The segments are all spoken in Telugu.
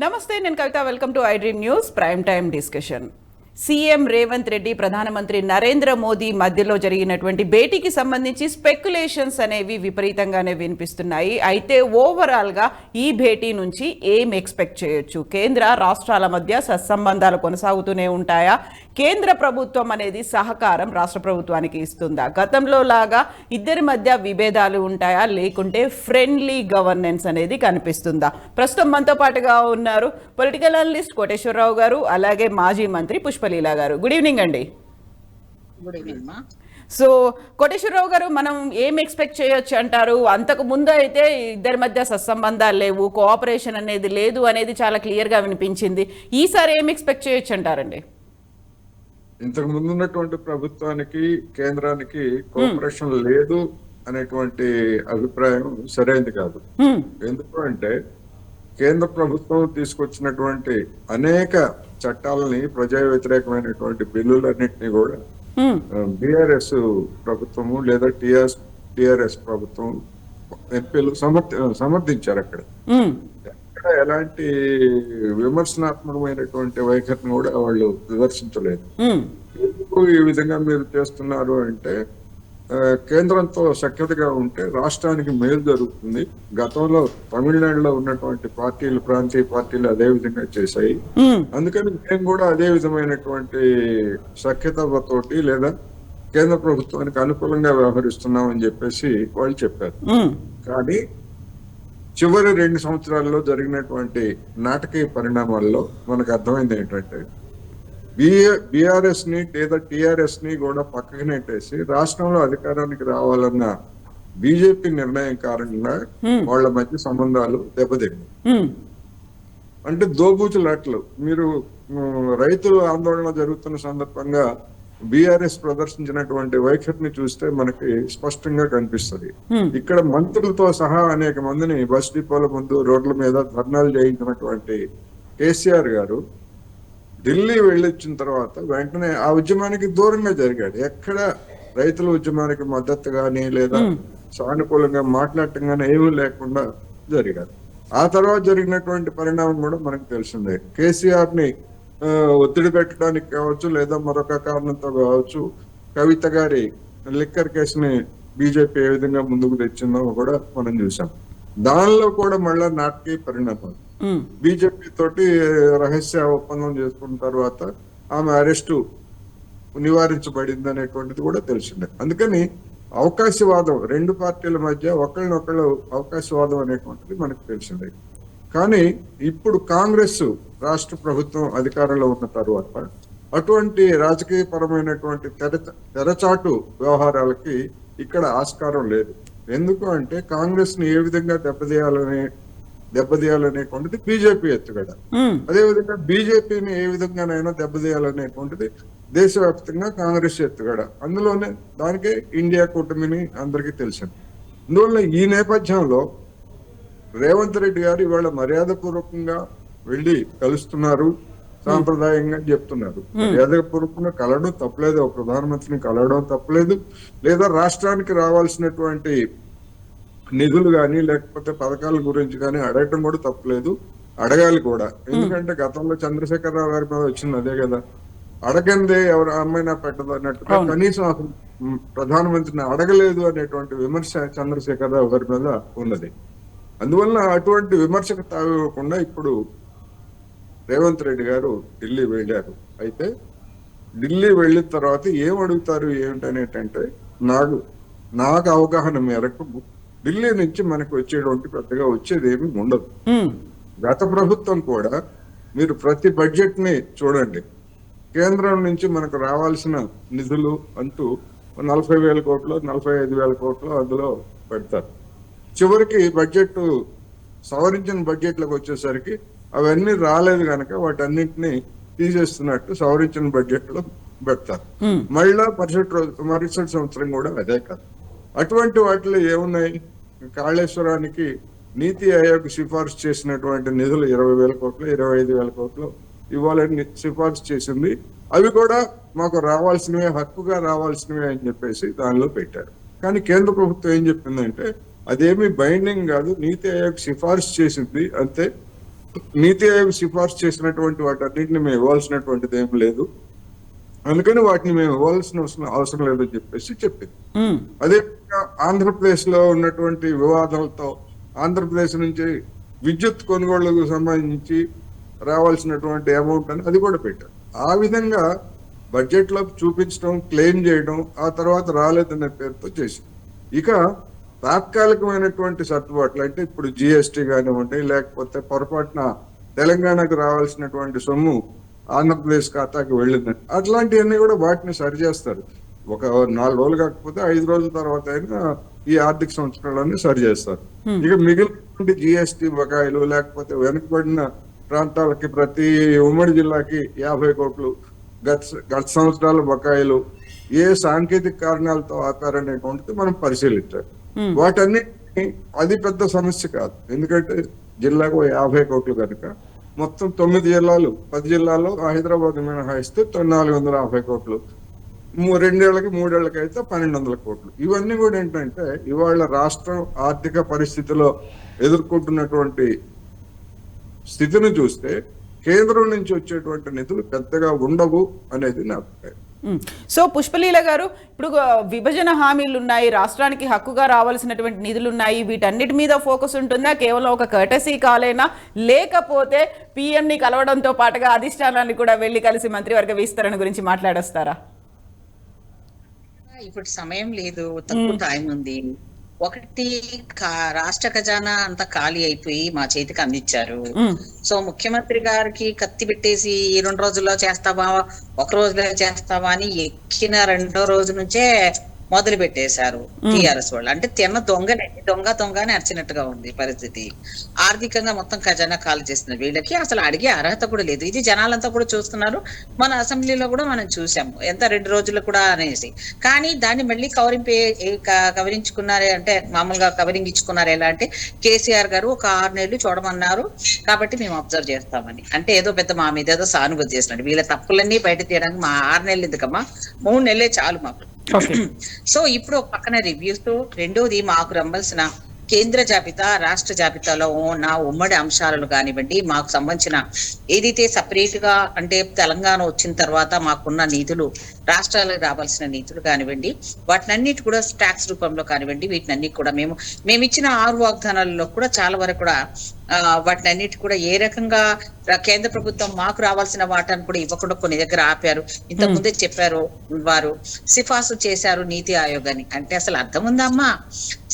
నమస్తే, నేను Kavitha. Welcome to I dream news prime time discussion. CM Revanth Reddy, ప్రధానమంత్రి నరేంద్ర మోదీ మధ్యలో జరిగినటువంటి భేటీకి సంబంధించి స్పెక్యులేషన్స్ అనేవి విపరీతంగానే వినిపిస్తున్నాయి. అయితే ఓవరాల్గా ఈ భేటీ నుంచి ఏం ఎక్స్పెక్ట్ చేయొచ్చు? కేంద్ర రాష్ట్రాల మధ్య సత్సంబంధాలు కొనసాగుతూనే ఉంటాయా? కేంద్ర ప్రభుత్వం అనేది సహకారం రాష్ట్ర ప్రభుత్వానికి ఇస్తుందా? గతంలో లాగా ఇద్దరి మధ్య విభేదాలు ఉంటాయా, లేకుంటే ఫ్రెండ్లీ గవర్నెన్స్ అనేది కనిపిస్తుందా? ప్రస్తుతం మనతో పాటుగా ఉన్నారు పొలిటికల్ అనలిస్ట్ కోటేశ్వరరావు గారు, అలాగే మాజీ మంత్రి పుష్పలీల గారు. గుడ్ ఈవినింగ్ అండి. గుడ్ ఈవినింగ్ మా. సో కోటేశ్వరరావు గారు, మనం ఏం ఎక్స్పెక్ట్ చేయొచ్చు అంటారు? అంతకు ముందు అయితే ఇద్దరి మధ్య సత్సంబంధాలు లేవు, కోఆపరేషన్ అనేది లేదు అనేది చాలా క్లియర్గా వినిపించింది. ఈసారి ఏం ఎక్స్పెక్ట్ చేయొచ్చు అంటారండి? ఇంతకు ముందు ఉన్నటువంటి ప్రభుత్వానికి కేంద్రానికి కోఆపరేషన్ లేదు అనేటువంటి అభిప్రాయం సరైనది కాదు. ఎందుకు అంటే కేంద్ర ప్రభుత్వం తీసుకొచ్చినటువంటి అనేక చట్టాలని, ప్రజా వ్యతిరేకమైనటువంటి బిల్లులన్నింటినీ కూడా బీఆర్ఎస్ ప్రభుత్వము లేదా టిఆర్ఎస్ ప్రభుత్వం ఎంపీలు సమర్థించారు. అక్కడ ఎలాంటి విమర్శనాత్మకమైనటువంటి వైఖరిని కూడా వాళ్ళు విమర్శించలేదు. ఎందుకు ఈ విధంగా మీరు చేస్తున్నారు అంటే, కేంద్రంతో సఖ్యతగా ఉంటే రాష్ట్రానికి మేలు జరుగుతుంది. గతంలో తమిళనాడులో ఉన్నటువంటి పార్టీలు, ప్రాంతీయ పార్టీలు అదే విధంగా చేశాయి. అందుకని మేము కూడా అదే విధమైనటువంటి సఖ్యతతోటి లేదా కేంద్ర ప్రభుత్వానికి అనుకూలంగా వ్యవహరిస్తున్నాం అని చెప్పేసి వాళ్ళు చెప్పారు. కానీ చివరి 2 సంవత్సరాల్లో జరిగినటువంటి నాటకీయ పరిణామాల్లో మనకు అర్థమైంది ఏంటంటే, బీఆర్ఎస్ ని లేదా టిఆర్ఎస్ ని కూడా పక్కకి నెట్టేసి రాష్ట్రంలో అధికారానికి రావాలన్న బీజేపీ నిర్ణయం కారణంగా వాళ్ళ మధ్య సంబంధాలు దెబ్బతిన్నాయి. అంటే దోబూచులాట్లు. మీరు రైతులు ఆందోళన జరుగుతున్న సందర్భంగా బీఆర్ఎస్ ప్రదర్శించినటువంటి వైఖరిని చూస్తే మనకి స్పష్టంగా కనిపిస్తుంది. ఇక్కడ మంత్రులతో సహా అనేక మందిని బస్ డిపోల ముందు, రోడ్ల మీద ధర్నాలు చేయించినటువంటి కేసీఆర్ గారు ఢిల్లీ వెళ్ళొచ్చిన తర్వాత వెంటనే ఆ ఉద్యమానికి దూరంగా జరిగాడు. ఎక్కడ రైతుల ఉద్యమానికి మద్దతు గాని లేదా సానుకూలంగా మాట్లాడటం గానీ ఏమీ లేకుండా జరిగారు. ఆ తర్వాత జరిగినటువంటి పరిణామం కూడా మనకు తెలిసిందే. కేసీఆర్ ని ఒత్తిడి పెట్టడానికి కావచ్చు, లేదా మరొక కారణంతో కావచ్చు, కవిత గారి లిక్కర్ కేసుని బీజేపీ ఏ విధంగా ముందుకు తెచ్చిందో కూడా మనం చూసాం. దానిలో కూడా మళ్ళా నాటకీయ పరిణామాలు. బీజేపీ తోటి రహస్య ఒప్పందం చేసుకున్న తర్వాత ఆమె అరెస్టు నివారించబడింది అనేటువంటిది కూడా తెలిసిందే. అందుకని అవకాశవాదం, 2 పార్టీల మధ్య ఒకళ్ళనొకళ్ళు అవకాశవాదం అనేటువంటిది మనకు తెలిసిందే. కానీ ఇప్పుడు కాంగ్రెస్ రాష్ట్ర ప్రభుత్వం అధికారంలో ఉన్న తర్వాత అటువంటి రాజకీయ పరమైనటువంటి తెరచాటు వ్యవహారాలకి ఇక్కడ ఆస్కారం లేదు. ఎందుకు అంటే కాంగ్రెస్ ని ఏ విధంగా దెబ్బతీయాలనేటువంటిది బీజేపీ ఎత్తుగడ. అదేవిధంగా బీజేపీని ఏ విధంగానైనా దెబ్బతీయాలనేటువంటిది దేశవ్యాప్తంగా కాంగ్రెస్ ఎత్తుగడ. అందులోనే దానికే ఇండియా కూటమిని అందరికీ తెలిసింది. అందువల్ల ఈ నేపథ్యంలో రేవంత్ రెడ్డి గారు ఇవాళ మర్యాదపూర్వకంగా వెళ్ళి కలుస్తున్నారు, సాంప్రదాయంగా చెప్తున్నారు. మర్యాదపూర్వకంగా కలవడం తప్పలేదు, ఒక ప్రధానమంత్రిని కలవడం తప్పలేదు, లేదా రాష్ట్రానికి రావాల్సినటువంటి నిధులు కానీ లేకపోతే పథకాల గురించి కానీ అడగటం కూడా తప్పలేదు, అడగాలి కూడా. ఎందుకంటే గతంలో చంద్రశేఖరరావు గారి మీద వచ్చింది అదే కదా, అడగందే ఎవరు అమ్మాయినా పెట్టదు అన్నట్టుగా కనీసం అసలు ప్రధానమంత్రిని అడగలేదు అనేటువంటి విమర్శ చంద్రశేఖరరావు గారి మీద ఉన్నది. అందువల్ల అటువంటి విమర్శకు తావివ్వకుండా ఇప్పుడు రేవంత్ రెడ్డి గారు ఢిల్లీ వెళ్ళారు. అయితే ఢిల్లీ వెళ్ళిన తర్వాత ఏం అడుగుతారు ఏమిటనేటంటే, నాకు అవగాహన మేరకు ఢిల్లీ నుంచి మనకు వచ్చేటువంటి పెద్దగా వచ్చేది ఏమి ఉండదు. గత ప్రభుత్వం కూడా మీరు ప్రతి బడ్జెట్ ని చూడండి, కేంద్రం నుంచి మనకు రావాల్సిన నిధులు అంటూ 40,000 కోట్లు, 45,000 కోట్లు అందులో పెడతారు. చివరికి బడ్జెట్ సవరించిన బడ్జెట్లకు వచ్చేసరికి అవన్నీ రాలేదు కనుక వాటన్నింటినీ తీసేస్తున్నట్టు సవరించిన బడ్జెట్ లో పెడతారు. మళ్ళా మరుసటి సంవత్సరం కూడా అదే కాదు. అటువంటి వాటిలో ఏమున్నాయి? కాళేశ్వరానికి నీతి ఆయోగ్ సిఫార్సు చేసినటువంటి నిధులు 20,000 కోట్లు, 25,000 కోట్లు ఇవ్వాలని సిఫార్సు చేసింది. అవి కూడా మాకు రావాల్సినవే, హక్కుగా రావాల్సినవే అని చెప్పేసి దానిలో పెట్టారు. కానీ కేంద్ర ప్రభుత్వం ఏం చెప్పిందంటే, అదేమి బైండింగ్ కాదు, నీతి ఆయోగ్ సిఫార్సు చేసింది అంతే, నీతి ఆయోగ్ సిఫార్సు చేసినటువంటి వాటన్నిటిని మేము ఇవ్వాల్సినటువంటిది ఏం లేదు, అందుకని వాటిని మేము ఇవ్వాల్సిన అవసరం లేదని చెప్పేసి చెప్పింది. అదే ఆంధ్రప్రదేశ్ లో ఉన్నటువంటి వివాదాలతో ఆంధ్రప్రదేశ్ నుంచి విద్యుత్ కొనుగోళ్లకు సంబంధించి రావాల్సినటువంటి అమౌంట్ అని అది కూడా పెట్టారు. ఆ విధంగా బడ్జెట్ లో చూపించడం, క్లెయిమ్ చేయడం, ఆ తర్వాత రాలేదనే పేరుతో చేసింది. ఇక తాత్కాలికమైనటువంటి సర్దుబాట్లు అంటే ఇప్పుడు జిఎస్టీ కానివ్వండి, లేకపోతే పొరపాటున తెలంగాణకు రావాల్సినటువంటి సొమ్ము ఆంధ్రప్రదేశ్ ఖాతాకి వెళ్ళిందని, అట్లాంటివన్నీ కూడా వాటిని సరిచేస్తారు. ఒక 4 రోజులు కాకపోతే 5 రోజుల తర్వాత అయినా ఈ ఆర్థిక సంవత్సరాలన్నీ సరిచేస్తారు. ఇక మిగిలినటువంటి జిఎస్టీ బకాయిలు, లేకపోతే వెనుకబడిన ప్రాంతాలకి ప్రతి ఉమ్మడి జిల్లాకి 50 కోట్లు గత సంవత్సరాల బకాయిలు ఏ సాంకేతిక కారణాలతో ఆపారనేటువంటిది మనం పరిశీలించాలి. వాటన్నిటిని అది పెద్ద సమస్య కాదు, ఎందుకంటే జిల్లాకు 50 కోట్లు కనుక మొత్తం 9 జిల్లాలు 10 జిల్లాల్లో హైదరాబాద్ మినహాయిస్తే 450 కోట్లు, 2 ఏళ్ళకి 3 ఏళ్ళకి అయితే 1200 కోట్లు. ఇవన్నీ కూడా ఏంటంటే ఇవాళ రాష్ట్రం ఆర్థిక పరిస్థితిలో ఎదుర్కొంటున్నటువంటి స్థితిని చూస్తే కేంద్రం నుంచి వచ్చేటువంటి నిధులు పెద్దగా ఉండవు అనేది నా అభిప్రాయం. సో పుష్పలీల గారు, ఇప్పుడు విభజన హామీలు ఉన్నాయి, రాష్ట్రానికి హక్కుగా రావాల్సినటువంటి నిధులు ఉన్నాయి, వీటన్నిటి మీద ఫోకస్ ఉంటుందా? కేవలం ఒక కర్టసీ కాలేనా, లేకపోతే పిఎంని కలవడంతో పాటుగా అధిష్టానాన్ని కూడా వెళ్లి కలిసి మంత్రివర్గ విస్తరణ గురించి మాట్లాడొస్తారా? ఇప్పుడు సమయం లేదు, తక్కువ టైం ఉంది. ఒకటి రాష్ట్ర ఖజానా అంతా ఖాళీ అయిపోయి మా చేతికి అందించారు. సో ముఖ్యమంత్రి గారికి కత్తి పెట్టేసి 2 రోజుల్లో చేస్తావా, 1 రోజులో చేస్తావా అని ఎక్కిన 2వ రోజు నుంచే మొదలు పెట్టేశారు టిఆర్ఎస్ వాళ్ళు. అంటే తిన్న దొంగ అని అరిచినట్టుగా ఉంది పరిస్థితి. ఆర్థికంగా మొత్తం ఖజానా ఖాళీ చేస్తున్నారు. వీళ్ళకి అసలు అడిగే అర్హత కూడా లేదు. ఇది జనాలంతా కూడా చూస్తున్నారు, మన అసెంబ్లీలో కూడా మనం చూసాము ఎంత 2 రోజులు కూడా అనేసి. కానీ దాన్ని మళ్ళీ కవరించుకున్నారే అంటే మామూలుగా కవరింగ్ ఇచ్చుకున్నారు. ఎలా అంటే కేసీఆర్ గారు ఒక 6 నెలలు చూడమన్నారు కాబట్టి మేము అబ్జర్వ్ చేస్తామని, అంటే ఏదో పెద్ద మా మీద ఏదో సానుభూతి చేస్తున్నాడు. వీళ్ళ తప్పులన్నీ బయట తీయడానికి మా 6 నెలలు ఎందుకమ్మా, 3 నెలలే చాలు మాకు. సో ఇప్పుడు ఒక పక్కన రివ్యూస్, రెండోది మాకు రమ్మాల్సిన కేంద్ర జాబితా, రాష్ట్ర జాబితాలో ఉన్న ఉమ్మడి అంశాలను కానివ్వండి, మాకు సంబంధించిన ఏదైతే సపరేట్ గా అంటే తెలంగాణ వచ్చిన తర్వాత మాకున్న నిధులు, రాష్ట్రాలకు రావాల్సిన నిధులు కానివ్వండి, వాటినన్నిటి కూడా ట్యాక్స్ రూపంలో కానివ్వండి, వీటినన్నిటి కూడా మేము ఇచ్చిన 6 వాగ్దానాలలో కూడా చాలా వరకు కూడా వాటినన్నిటి కూడా ఏ రకంగా కేంద్ర ప్రభుత్వం మాకు రావాల్సిన వాటాను కూడా ఇవ్వకుండా కొన్ని దగ్గర ఆపారు. ఇంతకు ముందే చెప్పారు, వారు సిఫార్సు చేశారు నీతి ఆయోగ్ అని. అంటే అసలు అర్థం ఉందమ్మా,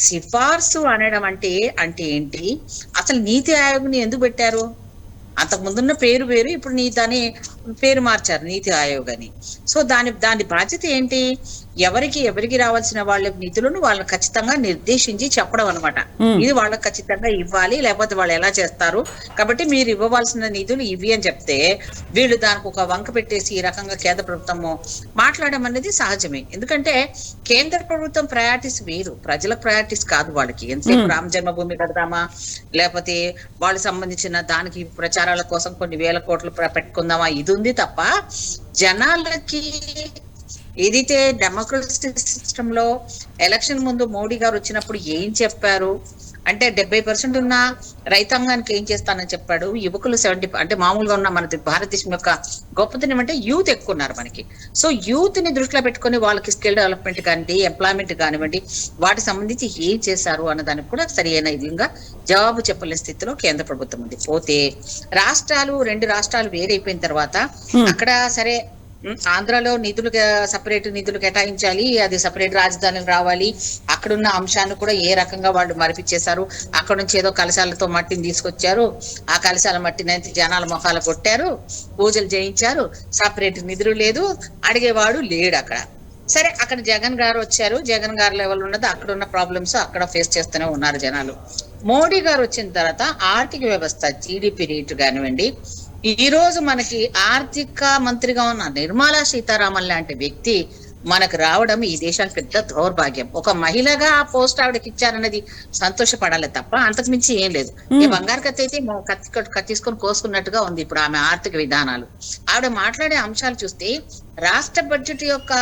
సిఫార్సు అనడం అంటే ఏంటి? అసలు నీతి ఆయోగ్ ని ఎందుకు పెట్టారు? అంతకు ముందున్న పేరు వేరు, ఇప్పుడు దాని పేరు మార్చారు నీతి ఆయోగ్ అని. సో దాని బాధ్యత ఏంటి? ఎవరికి రావాల్సిన వాళ్ళ నిధులను వాళ్ళు ఖచ్చితంగా నిర్దేశించి చెప్పడం అనమాట. ఇది వాళ్ళకి ఖచ్చితంగా ఇవ్వాలి, లేకపోతే వాళ్ళు ఎలా చేస్తారు, కాబట్టి మీరు ఇవ్వవలసిన నిధులు ఇవి అని చెప్తే వీళ్ళు దానికి ఒక వంక పెట్టేసి ఈ రకంగా కేంద్ర ప్రభుత్వము మాట్లాడడం అనేది సహజమే. ఎందుకంటే కేంద్ర ప్రభుత్వం ప్రయారిటీస్ వేరు, ప్రజలకు ప్రయారిటీస్ కాదు వాళ్ళకి. ఎంతసేపు రామ జన్మభూమి కడదామా, లేకపోతే వాళ్ళకి సంబంధించిన దానికి ప్రచారాల కోసం కొన్ని 1000 కోట్లు పెట్టుకుందామా, ఇది ఉంది తప్ప జనాలకి ఏదైతే డెమోక్రసీ సిస్టమ్ లో ఎలక్షన్ ముందు మోడీ గారు వచ్చినప్పుడు ఏం చెప్పారు అంటే 70% ఉన్న రైతాంగానికి ఏం చేస్తానని చెప్పాడు. యువకులు 70, అంటే మామూలుగా ఉన్న మన భారతదేశం యొక్క గొప్పతనం అంటే యూత్ ఎక్కువ ఉన్నారు మనకి. సో యూత్ ని దృష్టిలో పెట్టుకుని వాళ్ళకి స్కిల్ డెవలప్మెంట్ కానివ్వండి, ఎంప్లాయ్మెంట్ కానివ్వండి, వాటికి సంబంధించి ఏం చేశారు అన్న దానికి కూడా సరైన విధంగా జవాబు చెప్పలేని స్థితిలో కేంద్ర ప్రభుత్వం ఉంది. పోతే 2 రాష్ట్రాలు వేరైపోయిన తర్వాత అక్కడ సరే ఆంధ్రాలో సపరేట్ నిధులు కేటాయించాలి, అది సపరేట్ రాజధాని రావాలి, అక్కడున్న అంశాన్ని కూడా ఏ రకంగా వాళ్ళు మరిపించేశారు. అక్కడ నుంచి ఏదో కలశాలతో మట్టిని తీసుకొచ్చారు, ఆ కలశాల మట్టిని అయితే జనాల మొఖాలు కొట్టారు, పూజలు చేయించారు, సపరేట్ నిధులు లేదు, అడిగేవాడు లేడు అక్కడ. సరే అక్కడ జగన్ గారు వచ్చారు, జగన్ గారు లెవెల్ ఉన్నది, అక్కడ ఉన్న ప్రాబ్లమ్స్ అక్కడ ఫేస్ చేస్తూనే ఉన్నారు జనాలు. మోడీ గారు వచ్చిన తర్వాత ఆర్థిక వ్యవస్థ, జీడిపి రేటు కానివ్వండి, ఈ రోజు మనకి ఆర్థిక మంత్రిగా ఉన్న నిర్మలా సీతారామన్ లాంటి వ్యక్తి మనకు రావడం ఈ దేశానికి పెద్ద దౌర్భాగ్యం. ఒక మహిళగా ఆ పోస్ట్ ఆవిడకి ఇచ్చారన్నది సంతోషపడాలి తప్ప అంతకు మించి ఏం లేదు. ఈ బంగారు కత్తి అయితే కత్తిసుకొని కోసుకున్నట్టుగా ఉంది ఇప్పుడు ఆమె ఆర్థిక విధానాలు. ఆవిడ మాట్లాడే అంశాలు చూస్తే రాష్ట్ర బడ్జెట్ యొక్క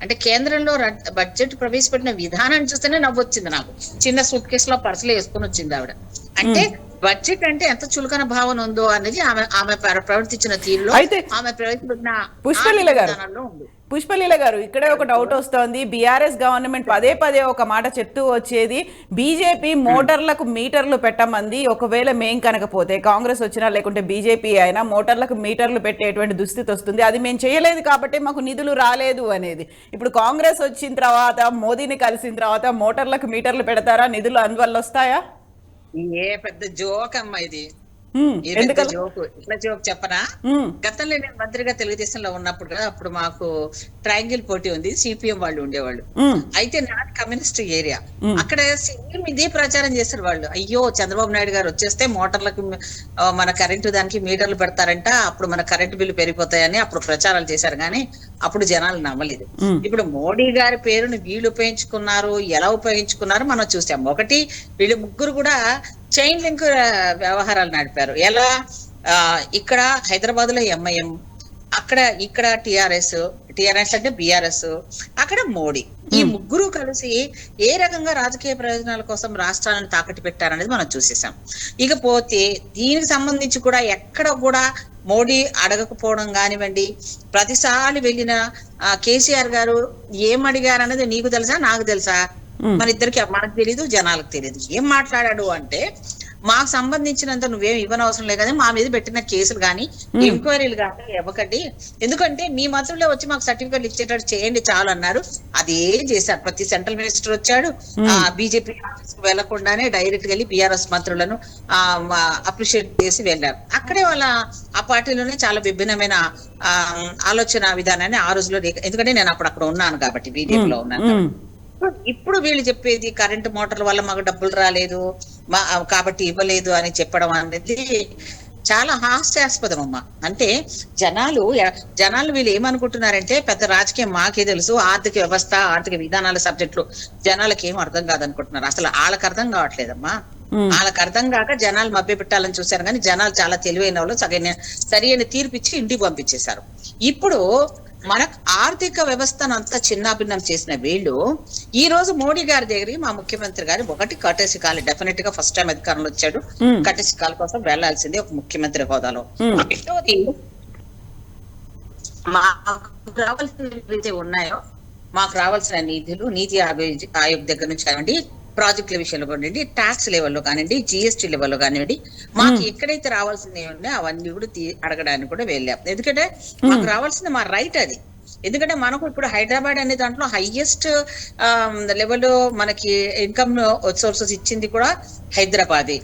అంటే కేంద్రంలో బడ్జెట్ ప్రవేశపెట్టిన విధానాన్ని చూస్తేనే నవ్వొచ్చింది నాకు. చిన్న సూట్ కేసులో పర్సులో వేసుకొని వచ్చింది ఆవిడ. అంటే బడ్జెట్ అంటే ఎంత చులకన భావన ఉందో అనేది ఆమె ప్రవర్తించిన తీరులో, అయితే ఆమె ప్రవర్తించిన పుష్పలీల గారు, విధానాల్లో ఉంది. పుష్పలీల గారు, ఇక్కడే ఒక డౌట్ వస్తోంది. బీఆర్ఎస్ గవర్నమెంట్ పదే పదే ఒక మాట చెప్తూ వచ్చేది, బీజేపీ మోటార్లకు మీటర్లు పెట్టమంది, ఒకవేళ మేం కనకపోతే కాంగ్రెస్ వచ్చినా లేకుంటే బీజేపీ అయినా మోటార్లకు మీటర్లు పెట్టేటువంటి దుస్థితి వస్తుంది, అది మేము చేయలేదు కాబట్టి మాకు నిధులు రాలేదు అనేది. ఇప్పుడు కాంగ్రెస్ వచ్చిన తర్వాత, మోదీని కలిసిన తర్వాత మోటార్లకు మీటర్లు పెడతారా? నిధులు అందువల్ల వస్తాయా? ఏ పెద్ద జోక్ అమ్మా ఇది. ఎందుకలా? జోక్, ఇట్లా జోక్ చెప్పనా? గతంలో నేను మంత్రిగా తెలుగుదేశంలో ఉన్నప్పుడు కదా, అప్పుడు మాకు ట్రయాంగిల్ పోటీ ఉంది, సిపిఎం వాళ్ళు ఉండేవాళ్ళు. అయితే నాది కమ్యూనిస్ట్ ఏరియా. అక్కడ సేమ్ ఇదే ప్రచారం చేశారు వాళ్ళు. అయ్యో చంద్రబాబు నాయుడు గారు వచ్చేస్తే మోటార్లకు మన కరెంటు దానికి మీటర్లు పెడతారంట, అప్పుడు మన కరెంటు బిల్లు పెరిగిపోతాయని అప్పుడు ప్రచారాలు చేశారు. కానీ అప్పుడు జనాలు నమ్మలేదు. ఇప్పుడు మోడీ గారి పేరుని వీళ్ళు ఉపయోగించుకున్నారు, ఎలా ఉపయోగించుకున్నారు మనం చూసాం. ఒకటి, వీళ్ళు ముగ్గురు కూడా చైన్ లింక్ వ్యవహారాలు నడిపారు. ఎలా? ఇక్కడ హైదరాబాద్ లో ఎంఐఎం, ఇక్కడ టిఆర్ఎస్ అంటే బిఆర్ఎస్, అక్కడ మోడీ, ఈ ముగ్గురు కలిసి ఏ రకంగా రాజకీయ ప్రయోజనాల కోసం రాష్ట్రాలను తాకట్టు పెట్టారనేది మనం చూసేసాం. ఇకపోతే దీనికి సంబంధించి కూడా ఎక్కడ కూడా మోడీ అడగకపోవడం కానివ్వండి, ప్రతిసారి వెళ్ళిన కేసీఆర్ గారు ఏం అడిగారు అనేది నీకు తెలుసా, నాకు తెలుసా? మన ఇద్దరికి మనకు తెలీదు, జనాలకు తెలియదు. ఏం మాట్లాడాడు అంటే, మాకు సంబంధించినంత నువ్వేం ఇవ్వనవసరం లేదు, కానీ మా మీద పెట్టిన కేసులు కానీ ఎంక్వైరీలు కానీ ఇవ్వకండి, ఎందుకంటే మీ మంత్రులే వచ్చి మాకు సర్టిఫికెట్లు ఇచ్చేటట్టు చేయండి చాలు అన్నారు. అదే చేశారు. ప్రతి సెంట్రల్ మినిస్టర్ వచ్చాడు, బీజేపీ ఆఫీస్ కు వెళ్లకుండానే డైరెక్ట్ గా వెళ్ళి బీఆర్ఎస్ మంత్రులను అప్రిషియేట్ చేసి వెళ్ళారు. అక్కడే వాళ్ళ ఆ పార్టీలోనే చాలా విభిన్నమైన ఆలోచన విధానాన్ని ఆ రోజులో, ఎందుకంటే నేను అక్కడ ఉన్నాను కాబట్టి, బీజేపీలో ఉన్నాను. ఇప్పుడు వీళ్ళు చెప్పేది కరెంటు మోటార్ల వల్ల మాకు డబ్బులు రాలేదు కాబట్టి ఇవ్వలేదు అని చెప్పడం అనేది చాలా హాస్యాస్పదం అమ్మా. అంటే జనాలు వీళ్ళు ఏమనుకుంటున్నారంటే, పెద్ద రాజకీయం మాకే తెలుసు, ఆర్థిక వ్యవస్థ, ఆర్థిక విధానాల సబ్జెక్టులు జనాలకు ఏం అర్థం కాదనుకుంటున్నారు. అసలు వాళ్ళకి అర్థం కావట్లేదమ్మా. వాళ్ళకి అర్థం కాక జనాలు మభ్య పెట్టాలని చూశారు, కానీ జనాలు చాలా తెలివైన వాళ్ళు, సరైన తీర్పు ఇచ్చి ఇంటికి పంపించేశారు. ఇప్పుడు మనకు ఆర్థిక వ్యవస్థను అంతా చిన్నాభిన్నం చేసిన వీళ్ళు ఈ రోజు మోడీ గారి దగ్గరికి, మా ముఖ్యమంత్రి గారు ఒకటి కటేసి కాలు, డెఫినెట్ గా ఫస్ట్ టైం అధికారంలో వచ్చాడు, కటేసి కాలు కోసం వెళ్లాల్సిందే ఒక ముఖ్యమంత్రి హోదాలో. రెండోది, మాకు రావాల్సిన ఉన్నాయో, మాకు రావాల్సిన నిధులు నీతి ఆయోగ్ దగ్గర నుంచి కానివ్వండి, ప్రాజెక్టుల విషయంలో కానివ్వండి, ట్యాక్స్ లెవెల్లో కానివ్వండి, జిఎస్టీ లెవెల్లో కానివ్వండి, మాకు ఎక్కడైతే రావాల్సినవి ఉన్నాయో అవన్నీ కూడా అడగడానికి కూడా వెళ్ళాం. ఎందుకంటే మాకు రావాల్సింది మా రైట్ అది. ఎందుకంటే మనకు ఇప్పుడు హైదరాబాద్ అనే దాంట్లో హైయెస్ట్ లెవెల్ మనకి ఇన్కమ్ సోర్సెస్ ఇచ్చింది కూడా హైదరాబాదే.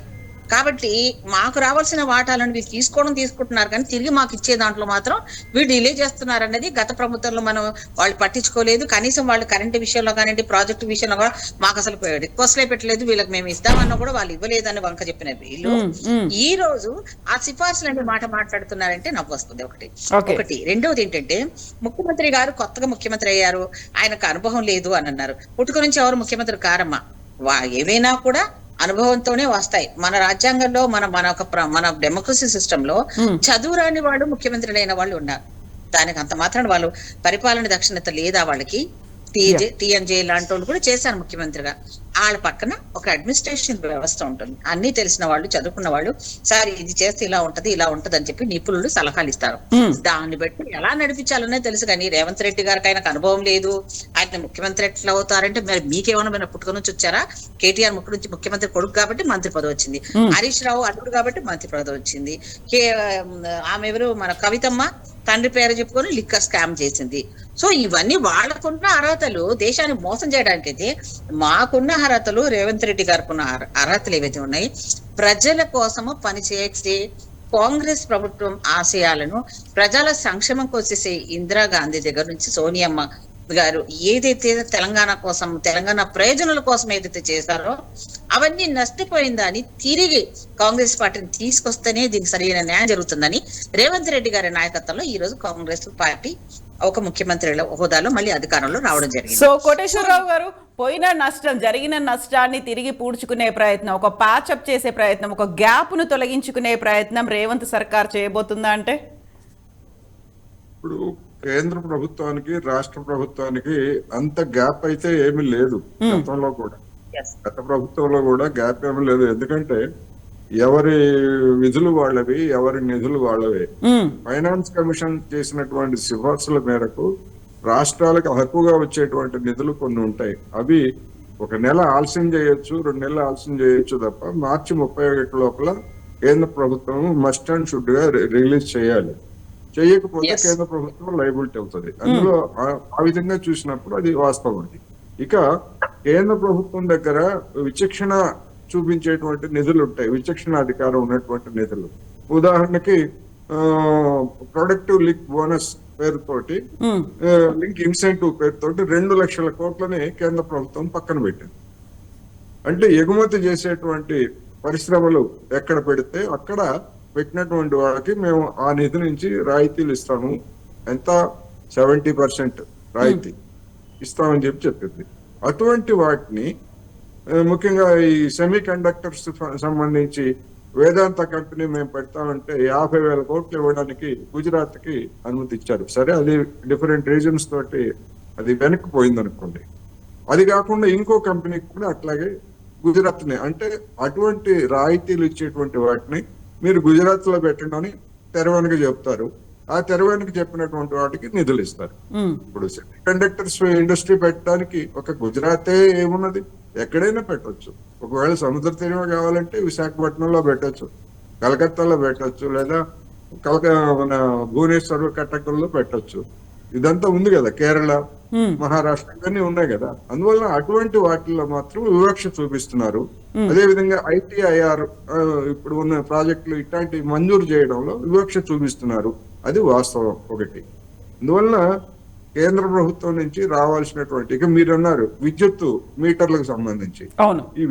కాబట్టి మాకు రావాల్సిన వాటాలను వీళ్ళు తీసుకుంటున్నారు, కానీ తిరిగి మాకు ఇచ్చే దాంట్లో మాత్రం వీళ్ళు డిలే చేస్తున్నారు అనేది గత ప్రభుత్వంలో వాళ్ళు పట్టించుకోలేదు. కనీసం వాళ్ళు కరెంటు విషయంలో కానివ్వండి, ప్రాజెక్టు విషయంలో కూడా మాకు అసలు రిక్వెస్ట్లే పెట్టలేదు, వీళ్ళకి మేము ఇస్తామన్నా కూడా వాళ్ళు ఇవ్వలేదని వంక చెప్పిన వీళ్ళు ఈ రోజు ఆ సిఫార్సులు అనే మాట మాట్లాడుతున్నారంటే నవ్వు వస్తుంది. ఒకటి. రెండవది ఏంటంటే, ముఖ్యమంత్రి గారు కొత్తగా ముఖ్యమంత్రి అయ్యారు, ఆయనకు అనుభవం లేదు అని అన్నారు. పుట్టుక నుంచి ఎవరు ముఖ్యమంత్రి కారమ్మా, ఏవైనా కూడా అనుభవంతోనే వస్తాయి. మన రాజ్యాంగంలో మన డెమోక్రసీ సిస్టమ్ లో చదువు రాని వాళ్ళు ముఖ్యమంత్రి అయిన వాళ్ళు ఉన్నారు. దానికి అంత మాత్రాన వాళ్ళు పరిపాలన దక్షిణత లేదా వాళ్ళకి? టీఎన్జే లాంటి వాళ్ళు కూడా చేశారు ముఖ్యమంత్రిగా. వాళ్ళ పక్కన ఒక అడ్మినిస్ట్రేషన్ వ్యవస్థ ఉంటుంది, అన్ని తెలిసిన వాళ్ళు, చదువుకున్న వాళ్ళు, సార్ ఇది చేస్తే ఇలా ఉంటది అని చెప్పి నిపుణులు సలహాలు ఇస్తారు. దాన్ని బట్టి ఎలా నడిపించాలనే తెలుసు. కానీ రేవంత్ రెడ్డి గారికి ఆయనకు అనుభవం లేదు, ఆయన ముఖ్యమంత్రి ఎట్లా అవుతారంటే, మరి మీకేమన్నా మీరు పుట్టుక నుంచి వచ్చారా? కేటీఆర్ ముఖ్యమంత్రి కొడుకు కాబట్టి మంత్రి పదవి వచ్చింది, హరీష్ రావు అల్లుడు కాబట్టి మంత్రి పదవి వచ్చింది, ఆమె ఎవరు, మన కవితమ్మ తండ్రి పేరు చెప్పుకొని లిక్కర్ స్కామ్ చేసింది. సో ఇవన్నీ వాళ్ళకున్న అర్హతలు. దేశాన్ని మోసం చేయడానికి అయితే మాకున్న అర్హతలు, రేవంత్ రెడ్డి గారికి ఉన్న అర్హతలు ఏవైతే ఉన్నాయి, ప్రజల కోసము పనిచేసే కాంగ్రెస్ ప్రభుత్వం ఆశయాలను, ప్రజల సంక్షేమం వచ్చేసే ఇందిరాగాంధీ దగ్గర నుంచి సోనియమ్మ గారు ఏదైతే తెలంగాణ కోసం, తెలంగాణ ప్రయోజనాల కోసం ఏదైతే చేశారో అవన్నీ నష్టపోయిందని తిరిగి కాంగ్రెస్ పార్టీని తీసుకొస్తేనే దీనికి సరైన న్యాయం జరుగుతుందని రేవంత్ రెడ్డి గారి నాయకత్వంలో ఈ రోజు కాంగ్రెస్ పార్టీ ఒక ముఖ్యమంత్రి హోదాలో మళ్ళీ అధికారంలో రావడం జరిగింది. సో కోటేశ్వరరావు గారు, జరిగిన నష్టాన్ని తిరిగి పూడ్చుకునే ప్రయత్నం, ఒక ప్యాచప్ చేసే ప్రయత్నం, ఒక గ్యాప్ ను తొలగించుకునే ప్రయత్నం రేవంత్ సర్కార్ చేయబోతుందా? అంటే ఇప్పుడు కేంద్ర ప్రభుత్వానికి, రాష్ట్ర ప్రభుత్వానికి అంత గ్యాప్ అయితే ఏమీ లేదు. గత ప్రభుత్వంలో కూడా గ్యాప్ ఏమీ లేదు. ఎందుకంటే ఎవరి విధులు వాళ్ళవి, ఎవరి నిధులు వాళ్ళవే. ఫైనాన్స్ కమిషన్ చేసినటువంటి సిఫార్సుల మేరకు రాష్ట్రాలకు హక్కుగా వచ్చేటువంటి నిధులు కొన్ని ఉంటాయి. అవి ఒక నెల ఆలస్యం చేయొచ్చు, 2 నెలలు ఆలస్యం చేయొచ్చు తప్ప మార్చి 31 లోపల కేంద్ర ప్రభుత్వం మస్ట్ అండ్ షుడ్ గా రిలీజ్ చేయాలి. చేయకపోతే కేంద్ర ప్రభుత్వం లైబిలిటీ అవుతుంది. అందులో ఆ విధంగా చూసినప్పుడు అది వాస్తవం. అది ఇక కేంద్ర ప్రభుత్వం దగ్గర విచక్షణ చూపించేటువంటి నిధులు ఉంటాయి, విచక్షణ అధికారం ఉన్నటువంటి నిధులు. ఉదాహరణకి ప్రొడక్టివ్ లింక్ బోనస్ పేరుతోటి, లింక్ ఇన్సెంటివ్ పేరుతోటి 2 లక్షల కోట్లని కేంద్ర ప్రభుత్వం పక్కన పెట్టింది. అంటే ఎగుమతి చేసేటువంటి పరిశ్రమలు ఎక్కడ పెడితే అక్కడ పెట్టినటువంటి వాళ్ళకి మేము ఆ నిధి నుంచి రాయితీలు ఇస్తాము, ఎంత 70% రాయితీ ఇస్తామని చెప్పింది. అటువంటి వాటిని ముఖ్యంగా ఈ సెమీ కండక్టర్స్ సంబంధించి వేదాంత కంపెనీ మేము పెడతామంటే 50,000 కోట్లు ఇవ్వడానికి గుజరాత్ కి అనుమతి ఇచ్చారు. సరే, అది డిఫరెంట్ రీజన్స్ తోటి అది వెనక్కిపోయింది అనుకోండి. అది కాకుండా ఇంకో కంపెనీకి కూడా అట్లాగే గుజరాత్ ని, అంటే అటువంటి రాయితీలు ఇచ్చేటువంటి వాటిని మీరు గుజరాత్ లో పెట్టండి తెరవెనక చెప్తారు. ఆ తెరవెనక చెప్పినటువంటి వాటికి నిధులు ఇస్తారు. ఇప్పుడు సెమీ కండక్టర్స్ ఇండస్ట్రీ పెట్టడానికి ఒక గుజరాతే ఏమున్నది, ఎక్కడైనా పెట్టొచ్చు. ఒకవేళ సముద్ర తీరం కావాలంటే విశాఖపట్నంలో పెట్టొచ్చు, కలకత్తాలో పెట్టొచ్చు, లేదా మన భువనేశ్వర్ కటకంలో పెట్టొచ్చు. ఇదంతా ఉంది కదా, కేరళ, మహారాష్ట్ర ఇవన్నీ ఉన్నాయి కదా. అందువల్ల అటువంటి వాటిల్లో మాత్రం వివక్ష చూపిస్తున్నారు. అదే విధంగా ITIR ఇప్పుడు ఉన్న ప్రాజెక్టులు ఇట్లాంటి మంజూరు చేయడంలో వివక్ష చూపిస్తున్నారు. అది వాస్తవం ఒకటి. అందువల్ల కేంద్ర ప్రభుత్వం నుంచి రావాల్సినటువంటి, ఇక మీరు అన్నారు విద్యుత్ మీటర్లకు సంబంధించి, ఈ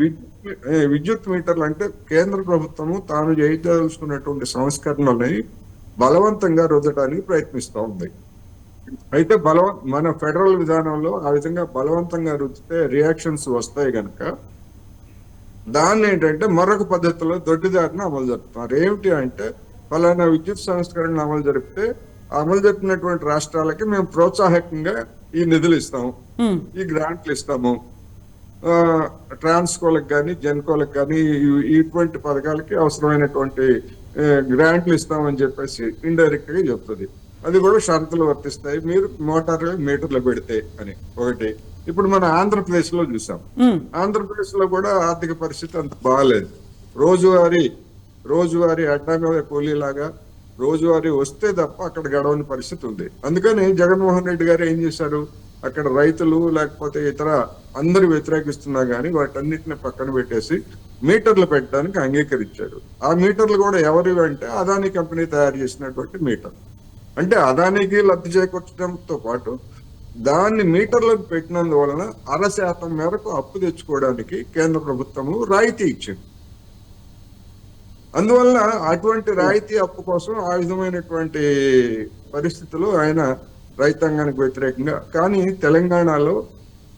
విద్యుత్ మీటర్లు అంటే కేంద్ర ప్రభుత్వము తాను చేయదలుచుకున్నటువంటి సంస్కరణలని బలవంతంగా రుద్దడానికి ప్రయత్నిస్తూ ఉంది. అయితే మన ఫెడరల్ విధానంలో ఆ విధంగా బలవంతంగా రుద్దితే రియాక్షన్స్ వస్తాయి కనుక దాన్ని ఏంటంటే మరొక పద్ధతిలో దొడ్డిదారిని అమలు జరుపుతున్నారు. ఏమిటి అంటే, ఫలానా విద్యుత్ సంస్కరణ అమలు జరిపితే అమలు జరిపినటువంటి రాష్ట్రాలకి మేము ప్రోత్సాహకంగా ఈ నిధులు ఇస్తాము, ఈ గ్రాంట్లు ఇస్తాము, ట్రాన్స్కోలకు కానీ జెన్కోలకు కానీ ఇటువంటి పథకాలకి అవసరమైనటువంటి గ్రాంట్లు ఇస్తామని చెప్పేసి ఇండైరెక్ట్ గా చెప్తుంది. అది కూడా షరతులు వర్తిస్తాయి, మీరు మీటర్లు పెడితే అని ఒకటి. ఇప్పుడు మన ఆంధ్రప్రదేశ్ లో చూసాం, ఆంధ్రప్రదేశ్ లో కూడా ఆర్థిక పరిస్థితి అంత బాగాలేదు. రోజువారీ అడ్డా మీద కూలీలాగా రోజువారీ వస్తే తప్ప అక్కడ గడవని పరిస్థితి ఉంది. అందుకని జగన్మోహన్ రెడ్డి గారు ఏం చేశారు, అక్కడ రైతులు లేకపోతే ఇతర అందరు వ్యతిరేకిస్తున్నా గానీ వాటన్నిటిని పక్కన పెట్టేసి మీటర్లు పెట్టడానికి అంగీకరించాడు. ఆ మీటర్లు కూడా ఎవరివి అంటే అదానీ కంపెనీ తయారు చేసినటువంటి మీటర్. అంటే అదానికి లబ్ధి చేకూర్చడంతో పాటు దాన్ని మీటర్లకు పెట్టినందువలన 0.5% మేరకు అప్పు తెచ్చుకోవడానికి కేంద్ర ప్రభుత్వము రాయితీ ఇచ్చింది. అందువల్ల అటువంటి రాయితీ అప్పు కోసం ఆ విధమైనటువంటి పరిస్థితులు ఆయన రైతాంగానికి వ్యతిరేకంగా, కానీ తెలంగాణలో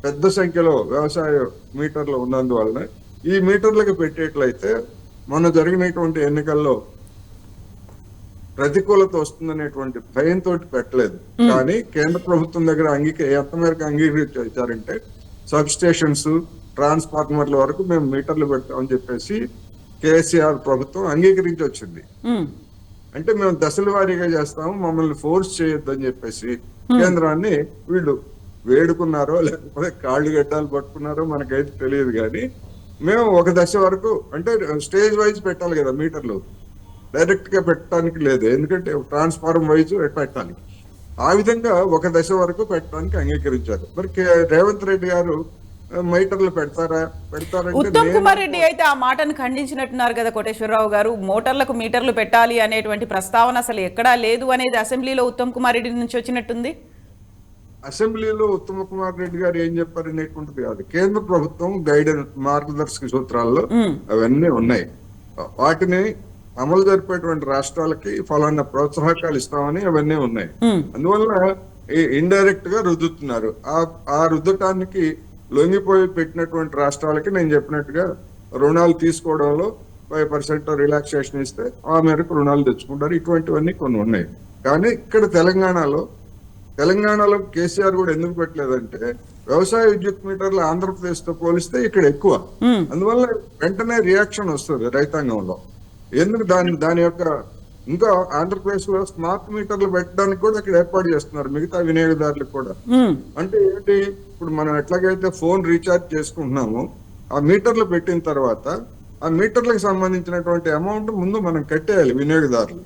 పెద్ద సంఖ్యలో వ్యవసాయ మీటర్లు ఉన్నందువలన ఈ మీటర్లకు పెట్టేట్లయితే మొన్న జరిగినటువంటి ఎన్నికల్లో ప్రతికూలత వస్తుందనేటువంటి భయంతో పెట్టలేదు. కానీ కేంద్ర ప్రభుత్వం దగ్గర ఎంత మేరకు అంగీకరించారంటే సబ్ స్టేషన్స్, ట్రాన్స్ఫార్మర్ల వరకు మేము మీటర్లు పెడతామని చెప్పేసి కేసీఆర్ ప్రభుత్వం అంగీకరించి వచ్చింది. అంటే మేము దశల వారీగా చేస్తాము, మమ్మల్ని ఫోర్స్ చేయొద్దని చెప్పేసి కేంద్రాన్ని వీళ్ళు వేడుకున్నారో లేకపోతే కాళ్ళు గడ్డాలు పట్టుకున్నారో మనకైతే తెలియదు. కానీ మేము ఒక దశ వరకు, అంటే స్టేజ్ వైజ్ పెట్టాలి కదా మీటర్లు, డైరెక్ట్ గా పెట్టడానికి లేదు, ఎందుకంటే ట్రాన్స్ఫార్మ్ వైజ్ పెట్టాలి. ఆ విధంగా ఒక దశ వరకు పెట్టడానికి అంగీకరించారు. మరి రేవంత్ రెడ్డి గారు మీటర్లు పెడతారంటే ఉత్తమ్ కుమార్ రెడ్డి అయితే ఆ మాటను ఖండించినట్టున్నారు కదా కోటేశ్వరరావు గారు. మోటార్లకు మీటర్లు పెట్టాలి అనేటువంటి ప్రస్తావన అసలు ఎక్కడా లేదు అనేది అసెంబ్లీలో ఉత్తమ్ కుమార్ రెడ్డి నుంచి వచ్చినట్టుంది. అసెంబ్లీలో ఉత్తమ్ కుమార్ రెడ్డి గారు ఏం చెప్పారు అనేటువంటిది కాదు, కేంద్ర ప్రభుత్వం గైడెన్స్ మార్గదర్శక సూత్రాల్లో అవన్నీ ఉన్నాయి. వాటిని అమలు జరిపేటువంటి రాష్ట్రాలకి ఫలానా ప్రోత్సాహకాలు ఇస్తామని అవన్నీ ఉన్నాయి. అందువల్ల ఇండైరెక్ట్ గా రుద్దుతున్నారు. ఆ రుద్దటానికి లొంగిపోయి పెట్టినటువంటి రాష్ట్రాలకి నేను చెప్పినట్టుగా రుణాలు తీసుకోవడంలో 5% రిలాక్సేషన్ ఇస్తే ఆ మేరకు రుణాలు తెచ్చుకుంటారు. ఇటువంటివన్నీ కొన్ని ఉన్నాయి. కానీ ఇక్కడ తెలంగాణలో తెలంగాణలో కేసీఆర్ కూడా ఎందుకు పెట్టలేదంటే వ్యవసాయ విద్యుత్ మీటర్లు ఆంధ్రప్రదేశ్ తో పోలిస్తే ఇక్కడ ఎక్కువ, అందువల్ల వెంటనే రియాక్షన్ వస్తుంది రైతాంగంలో. ఎందుకు దాని యొక్క ఇంకా ఆంధ్రప్రదేశ్ లో స్మార్ట్ మీటర్లు పెట్టడానికి కూడా ఇక్కడ ఏర్పాటు చేస్తున్నారు మిగతా వినియోగదారులకు కూడా. అంటే ఏంటి, ఇప్పుడు మనం ఎట్లాగైతే ఫోన్ రీఛార్జ్ చేసుకుంటున్నామో ఆ మీటర్లు పెట్టిన తర్వాత ఆ మీటర్లకు సంబంధించినటువంటి అమౌంట్ ముందు మనం కట్టేయాలి వినియోగదారులు.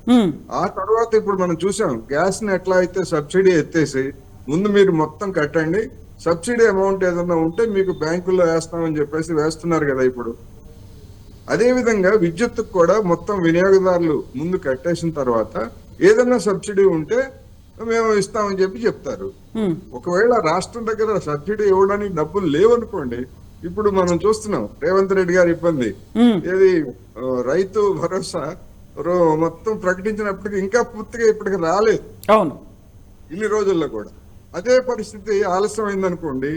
ఆ తర్వాత ఇప్పుడు మనం చూసాం గ్యాస్ ని ఎట్లా అయితే సబ్సిడీ ఎత్తేసి ముందు మీరు మొత్తం కట్టండి, సబ్సిడీ అమౌంట్ ఏదన్నా ఉంటే మీకు బ్యాంకుల్లో వేస్తామని చెప్పేసి వేస్తున్నారు కదా ఇప్పుడు. అదే విధంగా విద్యుత్తుకు కూడా మొత్తం వినియోగదారులు ముందు కట్టేసిన తర్వాత ఏదన్నా సబ్సిడీ ఉంటే మేము ఇస్తామని చెప్తారు. ఒకవేళ రాష్ట్రం దగ్గర సబ్సిడీ ఇవ్వడానికి డబ్బులు లేవనుకోండి, ఇప్పుడు మనం చూస్తున్నాం రేవంత్ రెడ్డి గారి ఇబ్బంది ఏది, రైతు భరోసా మొత్తం ప్రకటించినప్పటికీ ఇంకా పూర్తిగా ఇప్పటికి రాలేదు. అవును, ఇన్ని రోజుల్లో కూడా అదే పరిస్థితి ఆలస్యమైందనుకోండి,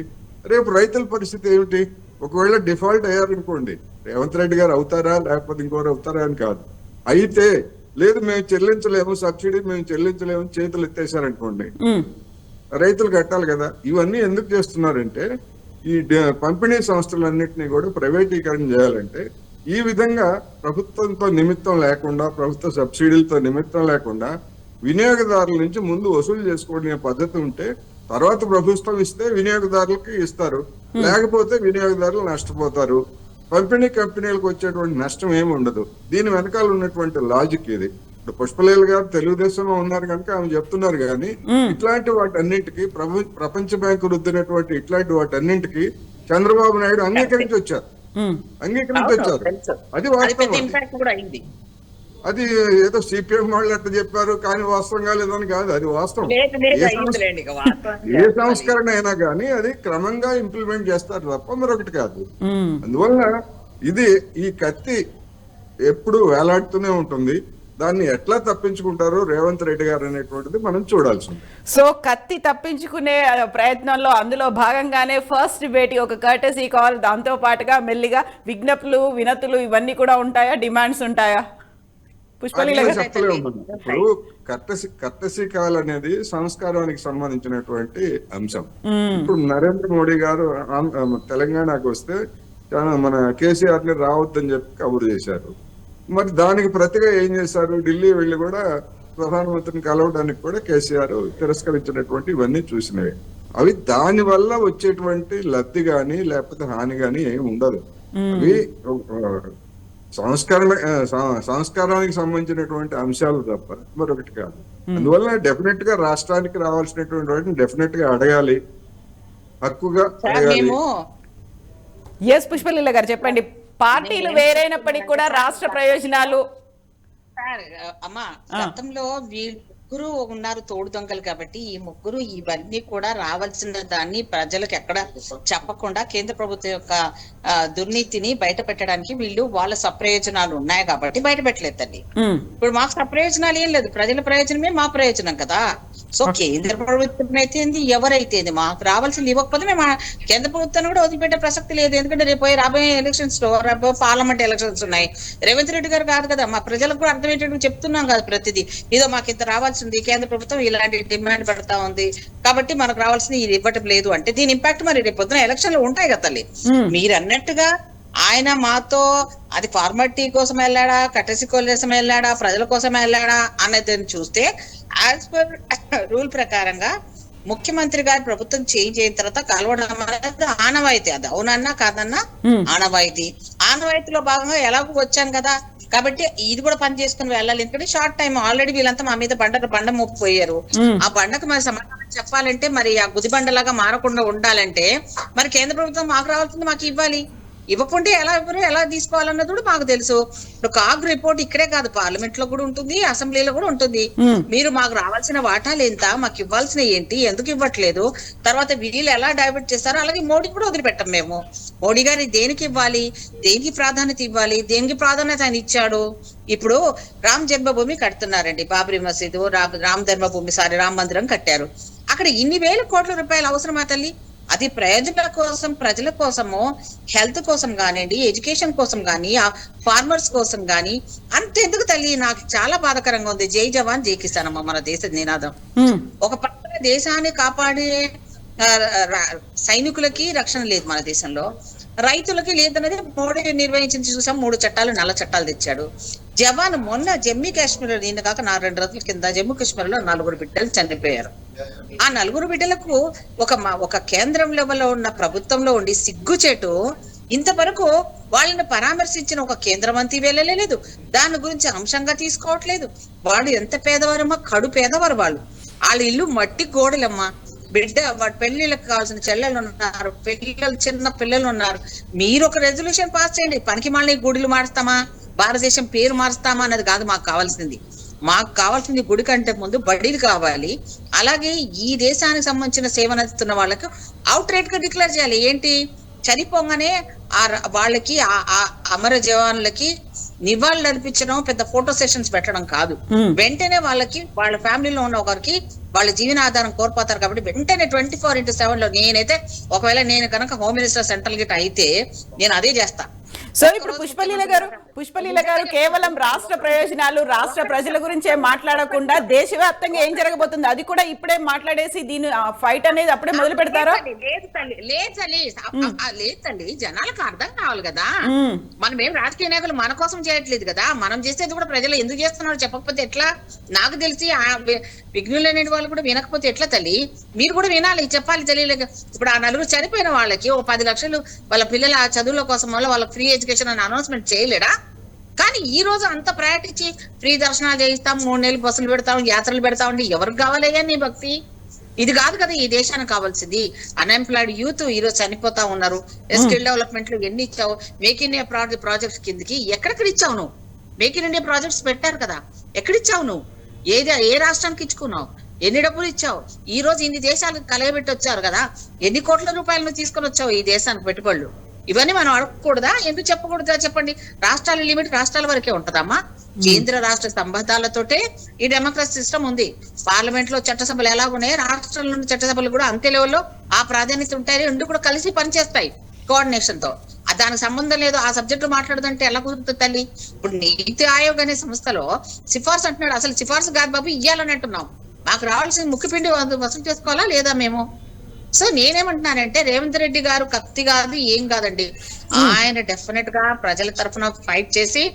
రేపు రైతుల పరిస్థితి ఏమిటి? ఒకవేళ డిఫాల్ట్ అయ్యారనుకోండి, రేవంత్ రెడ్డి గారు అవుతారా లేకపోతే ఇంకోరు అవుతారా అని కాదు, అయితే లేదు మేము చెల్లించలేము, సబ్సిడీ మేము చెల్లించలేము చేతులు ఎత్తేసారనుకోండి, రైతులు కట్టాలి కదా. ఇవన్నీ ఎందుకు చేస్తున్నారంటే ఈ పంపిణీ సంస్థలన్నింటినీ కూడా ప్రైవేటీకరణ చేయాలంటే ఈ విధంగా ప్రభుత్వంతో నిమిత్తం లేకుండా, ప్రభుత్వ సబ్సిడీలతో నిమిత్తం లేకుండా వినియోగదారుల నుంచి ముందు వసూలు చేసుకోవడం పద్ధతి ఉంటే తర్వాత ప్రభుత్వం ఇస్తే వినియోగదారులకి ఇస్తారు, లేకపోతే వినియోగదారులు నష్టపోతారు. పంపిణీ కంపెనీలకు వచ్చేటువంటి నష్టం ఏమి ఉండదు. దీని వెనకాల ఉన్నటువంటి లాజిక్ ఇది. ఇప్పుడు పుష్పలీల గారు తెలుగుదేశంలో ఉన్నారు కనుక ఆమె చెప్తున్నారు కానీ ఇట్లాంటి వాటన్నింటికి ప్రపంచ బ్యాంకు రుద్దినటువంటి ఇట్లాంటి వాటన్నింటికి చంద్రబాబు నాయుడు అంగీకరించి వచ్చారు. అది వాస్తవం. అది ఏదో సిపిఎం వాళ్ళు అట్లా చెప్పారు కానీ వాస్తవం కాలేదని కాదు, అది వాస్తవం. ఏ సంస్కరణ అయినా కానీ అది క్రమంగా ఇంప్లిమెంట్ చేస్తారు తప్ప మరొకటి కాదు. అందువల్ల ఈ కత్తి ఎప్పుడు వేలాడుతూనే ఉంటుంది. దాన్ని ఎట్లా తప్పించుకుంటారో రేవంత్ రెడ్డి గారు అనేటువంటిది మనం చూడాల్సింది. సో కత్తి తప్పించుకునే ప్రయత్నంలో అందులో భాగంగానే ఫస్ట్ భేటీ ఒక కర్టసీ కాల్, దాంతో పాటుగా మెల్లిగా విజ్ఞప్తులు వినతులు ఇవన్నీ కూడా ఉంటాయా, డిమాండ్స్ ఉంటాయా? చెప్పలే ఉంటుంది. ఇప్పుడు కర్టసీ కాల్ అనేది సంస్కారానికి సంబంధించినటువంటి అంశం. ఇప్పుడు నరేంద్ర మోడీ గారు తెలంగాణకు వస్తే మన కేసీఆర్ ని రావద్దని చెప్పి కబురు చేశారు. మరి దానికి ప్రతిగా ఏం చేశారు, ఢిల్లీ వెళ్ళి కూడా ప్రధానమంత్రిని కలవడానికి కూడా కేసీఆర్ తిరస్కరించినటువంటి ఇవన్నీ చూసినవి. అవి దాని వల్ల వచ్చేటువంటి లబ్ధి గాని లేకపోతే హాని గాని ఏమి ఉండదు. అవి సంస్కారానికి సంబంధించినటువంటి అంశాలు తప్ప మరొకటి కాదు. అందువల్ల డెఫినెట్ గా రాష్ట్రానికి రావాల్సినటువంటి వాటిని డెఫినెట్ గా అడగాలి, హక్కుగా అడగాలి. పుష్పలీల గారు చెప్పండి. పార్టీలు వేరైనప్పటికీ కూడా రాష్ట్ర ప్రయోజనాలు అమ్మా గతంలో వీళ్ళు ముగ్గురు ఉన్నారు తోడు దొంగలు కాబట్టి ఈ ముగ్గురు ఇవన్నీ కూడా రావాల్సిన దాన్ని ప్రజలకు ఎక్కడ చెప్పకుండా కేంద్ర ప్రభుత్వం యొక్క దుర్నీతిని బయట పెట్టడానికి వీళ్ళు వాళ్ళ సప్రయోజనాలు ఉన్నాయి కాబట్టి బయట పెట్టలేదు తల్లి. ఇప్పుడు మాకు సప్రయోజనాలు ఏం లేదు, ప్రజల ప్రయోజనమే మా ప్రయోజనం కదా. సో కేంద్ర ప్రభుత్వం అయితే ఎవరైతే మాకు రావాల్సింది ఇవ్వకపోతే మేము కేంద్ర ప్రభుత్వాన్ని కూడా వదిలిపెట్టే ప్రసక్తి లేదు. ఎందుకంటే రేపు రాబోయే ఎలక్షన్స్ లో పార్లమెంట్ ఎలక్షన్స్ ఉన్నాయి. రేవంత్ రెడ్డి గారు కాదు కదా, మా ప్రజలకు కూడా అర్థమయ్యేటట్టు చెప్తున్నాం కదా ప్రతిదీ. ఏదో మాకు ఇంత రావాల్సింది, కేంద్ర ప్రభుత్వం ఇలాంటి డిమాండ్ పెడతా ఉంది కాబట్టి మనకు రావాల్సింది ఇది ఇవ్వటం లేదు అంటే దీని ఇంపాక్ట్ మరి రేపు పొద్దున ఎలక్షన్లు ఉంటాయి కదా తల్లి. మీరు అన్నట్టుగా ఆయన మాతో అది ఫార్మాలిటీ కోసం వెళ్ళాడా, కట్టసి కోసం వెళ్ళాడా, ప్రజల కోసం వెళ్ళాడా అనేది చూస్తే యాజ్ పర్ రూల్ ప్రకారంగా ముఖ్యమంత్రి గారి ప్రభుత్వం చేంజ్ అయిన తర్వాత కలవడం అనేది ఆనవాయితీ. అది అవునన్నా కాదన్నా ఆనవాయితీలో భాగంగా ఎలాగో వచ్చాను కదా కాబట్టి ఇది కూడా పని చేసుకుని వెళ్ళాలి. ఎందుకంటే షార్ట్ టైం ఆల్రెడీ వీళ్ళంతా మా మీద బండ మోపిపోయారు. ఆ బండకు మరి సమాధానం చెప్పాలంటే మరి ఆ గుదిబండలాగా మారకుండా ఉండాలంటే మరి కేంద్ర ప్రభుత్వం మాకు రావాల్సింది మాకు ఇవ్వాలి. ఇవ్వకుంటే ఎలా తీసుకోవాలన్నది కూడా మాకు తెలుసు. ఇప్పుడు కాగ్ రిపోర్ట్ ఇక్కడే కాదు, పార్లమెంట్ లో కూడా ఉంటుంది, అసెంబ్లీలో కూడా ఉంటుంది. మీరు మాకు రావాల్సిన వాటాలు ఎంత, మాకు ఇవ్వాల్సిన ఏంటి, ఎందుకు ఇవ్వట్లేదు, తర్వాత వీళ్ళు ఎలా డైవర్ట్ చేస్తారో అలాగే మోడీ కూడా వదిలిపెట్టాం మేము. మోడీ గారి దేనికి ఇవ్వాలి, దేనికి ప్రాధాన్యత ఇవ్వాలి, దేనికి ప్రాధాన్యత ఆయన ఇచ్చాడు. ఇప్పుడు రామ్ జన్మభూమి కడుతున్నారండి, బాబ్రీ మసీదు, రామ మందిరం కట్టారు. అక్కడ ఇన్ని వేల కోట్ల రూపాయలు అవసరమా తల్లి? అది ప్రయోజనాల కోసం, ప్రజల కోసము, హెల్త్ కోసం కానివ్వండి, ఎడ్యుకేషన్ కోసం కానీ, ఫార్మర్స్ కోసం కానీ అంతెందుకు తల్లి? నాకు చాలా బాధాకరంగా ఉంది. జై జవాన్ జై కిసాన్ అమ్మ మన దేశ నినాదం. ఒక పక్కన దేశాన్ని కాపాడే సైనికులకి రక్షణ లేదు మన దేశంలో, రైతులకి లేదన్నది మోడీ నిర్వహించి చూసాం. 3 చట్టాలు, నల్ల చట్టాలు తెచ్చాడు. జవాన్ మొన్న జమ్మూ కాశ్మీర్, నిన్న కాక 2 రోజుల కింద జమ్మూ కాశ్మీర్ లో 4 బిడ్డలు చనిపోయారు. ఆ 4 బిడ్డలకు ఒక కేంద్రం లెవెల్లో ఉన్న ప్రభుత్వంలో ఉండి సిగ్గుచేటు ఇంతవరకు వాళ్ళని పరామర్శించిన ఒక కేంద్ర మంత్రి వెళ్ళలేదు, దాని గురించి అంశంగా తీసుకోవట్లేదు. వాళ్ళు ఎంత పేదవారమ్మా, కడు పేదవారు వాళ్ళు. వాళ్ళ ఇల్లు మట్టి గోడలమ్మా. వాడి పెళ్లిళ్ళకి కావాల్సిన చెల్లెలు ఉన్నారు, చిన్న పిల్లలు ఉన్నారు. మీరు ఒక రెజల్యూషన్ పాస్ చేయండి. పనికి మళ్ళీ గుడిలు మారుస్తామా, భారతదేశం పేరు మారుస్తామా అన్నది కాదు మాకు కావాల్సింది. మాకు కావాల్సింది గుడి కంటే ముందు బడిలు కావాలి. అలాగే ఈ దేశానికి సంబంధించిన సేవనందిస్తున్న వాళ్ళకు అవుట్ రైట్ గా డిక్లేర్ చేయాలి. ఏంటి, చనిపోగానే వాళ్ళకి ఆ అమర జవాన్లకి నివాళులు అర్పించడం, పెద్ద ఫోటో సెషన్స్ పెట్టడం కాదు. వెంటనే వాళ్ళ ఫ్యామిలీలో ఉన్న ఒకరికి వాళ్ళ జీవనాధారం కోల్పోతారు. కాబట్టి వెంటనే 24/7 లో నేనైతే ఒకవేళ నేను కనుక హోమ్ మినిస్టర్ సెంట్రల్ గిట్ అయితే నేను అదే చేస్తా. సో ఇప్పుడు పుష్పలీల గారు కేవలం రాష్ట్ర ప్రయోజనాలు, రాష్ట్ర ప్రజల గురించే మాట్లాడకుండా దేశవ్యాప్తంగా ఏం జరగబోతుంది అది కూడా ఇప్పుడే మాట్లాడేసి దీని ఫైట్ అనేది అప్పుడే మొదలు పెడతారా? లేదు తల్లి, జనాలకు అర్థం కావాలి కదా. మనం ఏం రాజకీయ నాయకులు మన కోసం చేయట్లేదు కదా, మనం చేసేది కూడా ప్రజలు ఎందుకు చేస్తున్నారో చెప్పకపోతే ఎట్లా? నాకు తెలిసి ఆ విఘ్నులు అనే వాళ్ళు కూడా వినకపోతే ఎట్లా తల్లి? మీరు కూడా వినాలి, చెప్పాలి. తెలియలేదు ఇప్పుడు ఆ 4 చనిపోయిన వాళ్ళకి ఒక 10 లక్షలు వాళ్ళ పిల్లల చదువుల కోసం వల్ల వాళ్ళకి ఫ్రీ ఎడ్యుకేషన్ అని అనౌన్స్మెంట్ చేయలేడా? కానీ ఈ రోజు అంత ప్రయారిటీ ఇచ్చి ఫ్రీ దర్శనాలు చేయిస్తాం, 3 నెలలు బస్సులు పెడతాం, యాత్రలు పెడతామండి. ఎవరికి కావాలయ్యా నీ భక్తి? ఇది కాదు కదా ఈ దేశానికి కావాల్సింది. అన్ఎంప్లాయిడ్ యూత్ ఈ రోజు చనిపోతా ఉన్నారు. స్కిల్ డెవలప్మెంట్ లో ఎన్ని ఇచ్చావు? మేక్ ఇన్ ఇండియా ప్రాజెక్ట్స్ కిందకి ఎక్కడెక్కడ ఇచ్చావు నువ్వు? మేక్ ఇన్ ఇండియా ప్రాజెక్ట్స్ పెట్టారు కదా, ఎక్కడిచ్చావు నువ్వు? ఏ రాష్ట్రానికి ఇచ్చుకున్నావు? ఎన్ని డబ్బులు ఇచ్చావు? ఈ రోజు ఇన్ని దేశాలకు కలగబెట్టి వచ్చారు కదా, ఎన్ని కోట్ల రూపాయలను తీసుకొని వచ్చావు ఈ దేశానికి పెట్టుబడులు? ఇవన్నీ మనం అడగకూడదా? ఎందుకు చెప్పకూడదా చెప్పండి? రాష్ట్రాల లిమిట్ రాష్ట్రాల వరకే ఉంటదమ్మా. కేంద్ర రాష్ట్ర సంబంధాలతోటే ఈ డెమోక్రసీ సిస్టమ్ ఉంది. పార్లమెంట్ లో చట్టసభలు ఎలా ఉన్నాయి, రాష్ట్రాల నుండి చట్టసభలు కూడా అంతే లెవెల్లో ఆ ప్రాధాన్యత ఉంటాయి. 2 కూడా కలిసి పనిచేస్తాయి కోఆర్డినేషన్ తో. దానికి సంబంధం లేదు. ఆ సబ్జెక్టు మాట్లాడదంటే ఎలా కుదురుతుంది తల్లి? ఇప్పుడు నీతి ఆయోగ్ అనే సంస్థలో సిఫార్సు అంటున్నాడు. అసలు సిఫార్సు కాదు బాబు, ఇయ్యాలని అంటున్నాం. మాకు రావాల్సిన ముఖ్యపిండి వసూలు చేసుకోవాలా లేదా మేము? సో నేనేమంటున్నానంటే రేవంత్ రెడ్డి గారు కత్తి కాదు, ఏం కాదండి. ఆయన డెఫినెట్ గా ప్రజల తరఫున ఫైట్ చేసి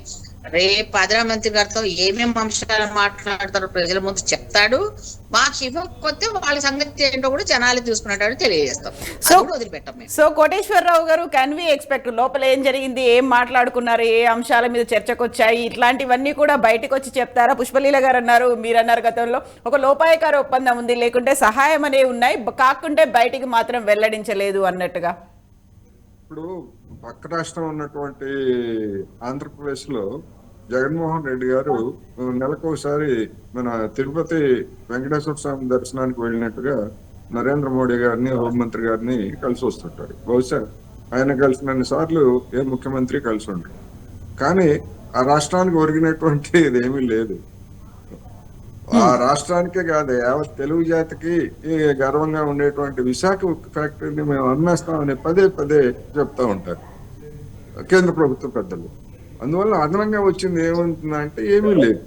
రేపు ప్రధానమంత్రి గారితో ఏమేమి అంశాలు మాట్లాడతారో ప్రజల ముందు చెప్తాడు. మాకు ఇవ్వకపోతే వాళ్ళ సంగతి ఏంటో కూడా జనాలు చూసుకున్నట్టు తెలియజేస్తాం. వదిలిపెట్టాం మేము. సో కోటేశ్వరరావు గారు, కెన్ వి ఎక్స్పెక్ట్ లోపల ఏం జరిగింది, ఏం మాట్లాడుకున్నారు, ఏ అంశాల మీద చర్చకు వచ్చాయి, ఇట్లాంటివన్నీ కూడా బయటకు వచ్చి చెప్తారా? పుష్పలీల గారు అన్నారు, మీరన్నారు గతంలో ఒక లోపాయకార ఒప్పందం ఉంది, లేకుంటే సహాయం అనేవి ఉన్నాయి, కాకుంటే బయటికి మాత్రం వెల్లడించలేదు అన్నట్టుగా. ఇప్పుడు పక్క రాష్ట్రం ఉన్నటువంటి ఆంధ్రప్రదేశ్ లో జగన్మోహన్ రెడ్డి గారు నెలకోసారి మన తిరుపతి వెంకటేశ్వర స్వామి దర్శనానికి వెళ్ళినట్టుగా నరేంద్ర మోడీ గారిని, హోంమంత్రి గారిని కలిసి వస్తుంటారు. బహుశా ఆయన కలిసినన్ని సార్లు ఏ ముఖ్యమంత్రి కలిసి ఉంటారు. కానీ ఆ రాష్ట్రానికి ఒరిగినటువంటి ఇదేమీ లేదు. ఆ రాష్ట్రానికే కాదు, యావత్ తెలుగు జాతికి గర్వంగా ఉండేటువంటి విశాఖ ఫ్యాక్టరీని మేము అమ్మేస్తామని పదే చెప్తా ఉంటారు కేంద్ర ప్రభుత్వ పెద్దలు. అందువల్ల అదనంగా వచ్చింది ఏమంటుందంటే ఏమీ లేదు.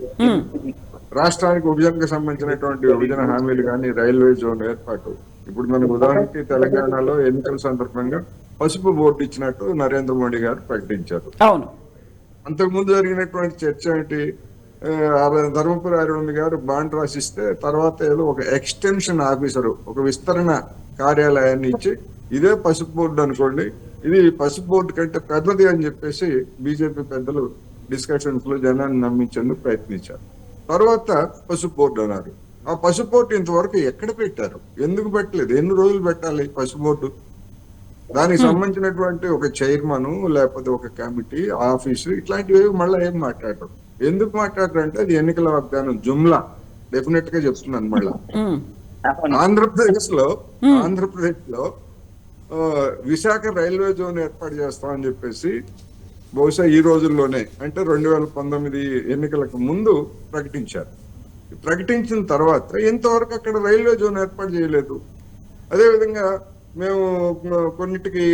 రాష్ట్రానికి విభజనకు సంబంధించినటువంటి విభజన హామీలు కానీ, రైల్వే జోన్ ఏర్పాటు, ఇప్పుడు మనకు ఉదాహరణకి తెలంగాణలో ఎన్నికల సందర్భంగా పసుపు బోర్డు ఇచ్చినట్టు నరేంద్ర మోడీ గారు ప్రకటించారు. అవును. అంతకుముందు జరిగినటువంటి చర్చ ఏంటి, ధర్మపురి అరవింద్ గారు బాండ్ రాసిస్తే తర్వాత ఏదో ఒక ఎక్స్టెన్షన్ ఆఫీసరు ఒక విస్తరణ కార్యాలయాన్ని ఇచ్చి ఇదే పసుపు బోర్డు అనుకోండి, ఇది పసుపు బోర్డు కంటే పెద్దది అని చెప్పేసి బీజేపీ పెద్దలు డిస్కషన్స్ లో జనాన్ని నమ్మించేందుకు ప్రయత్నించారు. తర్వాత పసుపు బోర్డు అన్నారు. ఆ పసుపు బోర్డు ఇంతవరకు ఎక్కడ పెట్టారు, ఎందుకు పెట్టలేదు, ఎన్ని రోజులు పెట్టాలి పసుపు బోర్డు? దానికి సంబంధించినటువంటి ఒక చైర్మన్ లేకపోతే ఒక కమిటీ, ఆఫీసు, ఇట్లాంటివి మళ్ళీ ఏం మాట్లాడరు. ఎందుకు మాట్లాడరంటే అది ఎన్నికల వాగ్దానం జుమ్లా. డెఫినెట్ గా చెప్తున్నాను. మళ్ళా ఆంధ్రప్రదేశ్ లో విశాఖ రైల్వే జోన్ ఏర్పాటు చేస్తామని చెప్పేసి బహుశా ఈ రోజుల్లోనే అంటే 2019 ఎన్నికలకు ముందు ప్రకటించారు. ప్రకటించిన తర్వాత ఇంతవరకు అక్కడ రైల్వే జోన్ ఏర్పాటు చేయలేదు. అదేవిధంగా మేము కొన్నిటికి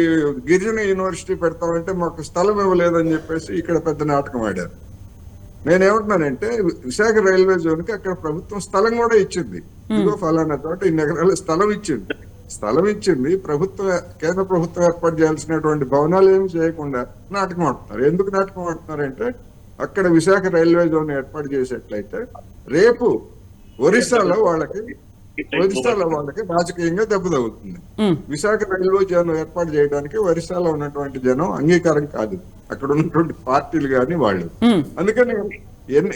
గిరిజన యూనివర్సిటీ పెడతామంటే మాకు స్థలం ఇవ్వలేదని చెప్పేసి ఇక్కడ పెద్ద నాటకం ఆడారు. నేనేమంటున్నానంటే విశాఖ రైల్వే జోన్ కి అక్కడ ప్రభుత్వం స్థలం కూడా ఇచ్చింది. ఇదిగో ఫలానా చోట ఇన్ని ఎకరాల స్థలం ఇచ్చింది. కేంద్ర ప్రభుత్వం ఏర్పాటు చేయాల్సినటువంటి భవనాలు ఏమి చేయకుండా నాటకం ఆడుతున్నారు. ఎందుకు నాటకం ఆడుతున్నారంటే అక్కడ విశాఖ రైల్వే జోన్ ఏర్పాటు చేసేట్లయితే రేపు ఒరిస్సాలో వాళ్ళకి రాజకీయంగా దెబ్బ తగ్గుతుంది. విశాఖ రైల్వే జోన్ ఏర్పాటు చేయడానికి ఒరిస్సాలో ఉన్నటువంటి జనం అంగీకారం కాదు, అక్కడ ఉన్నటువంటి పార్టీలు కానీ వాళ్ళు. అందుకని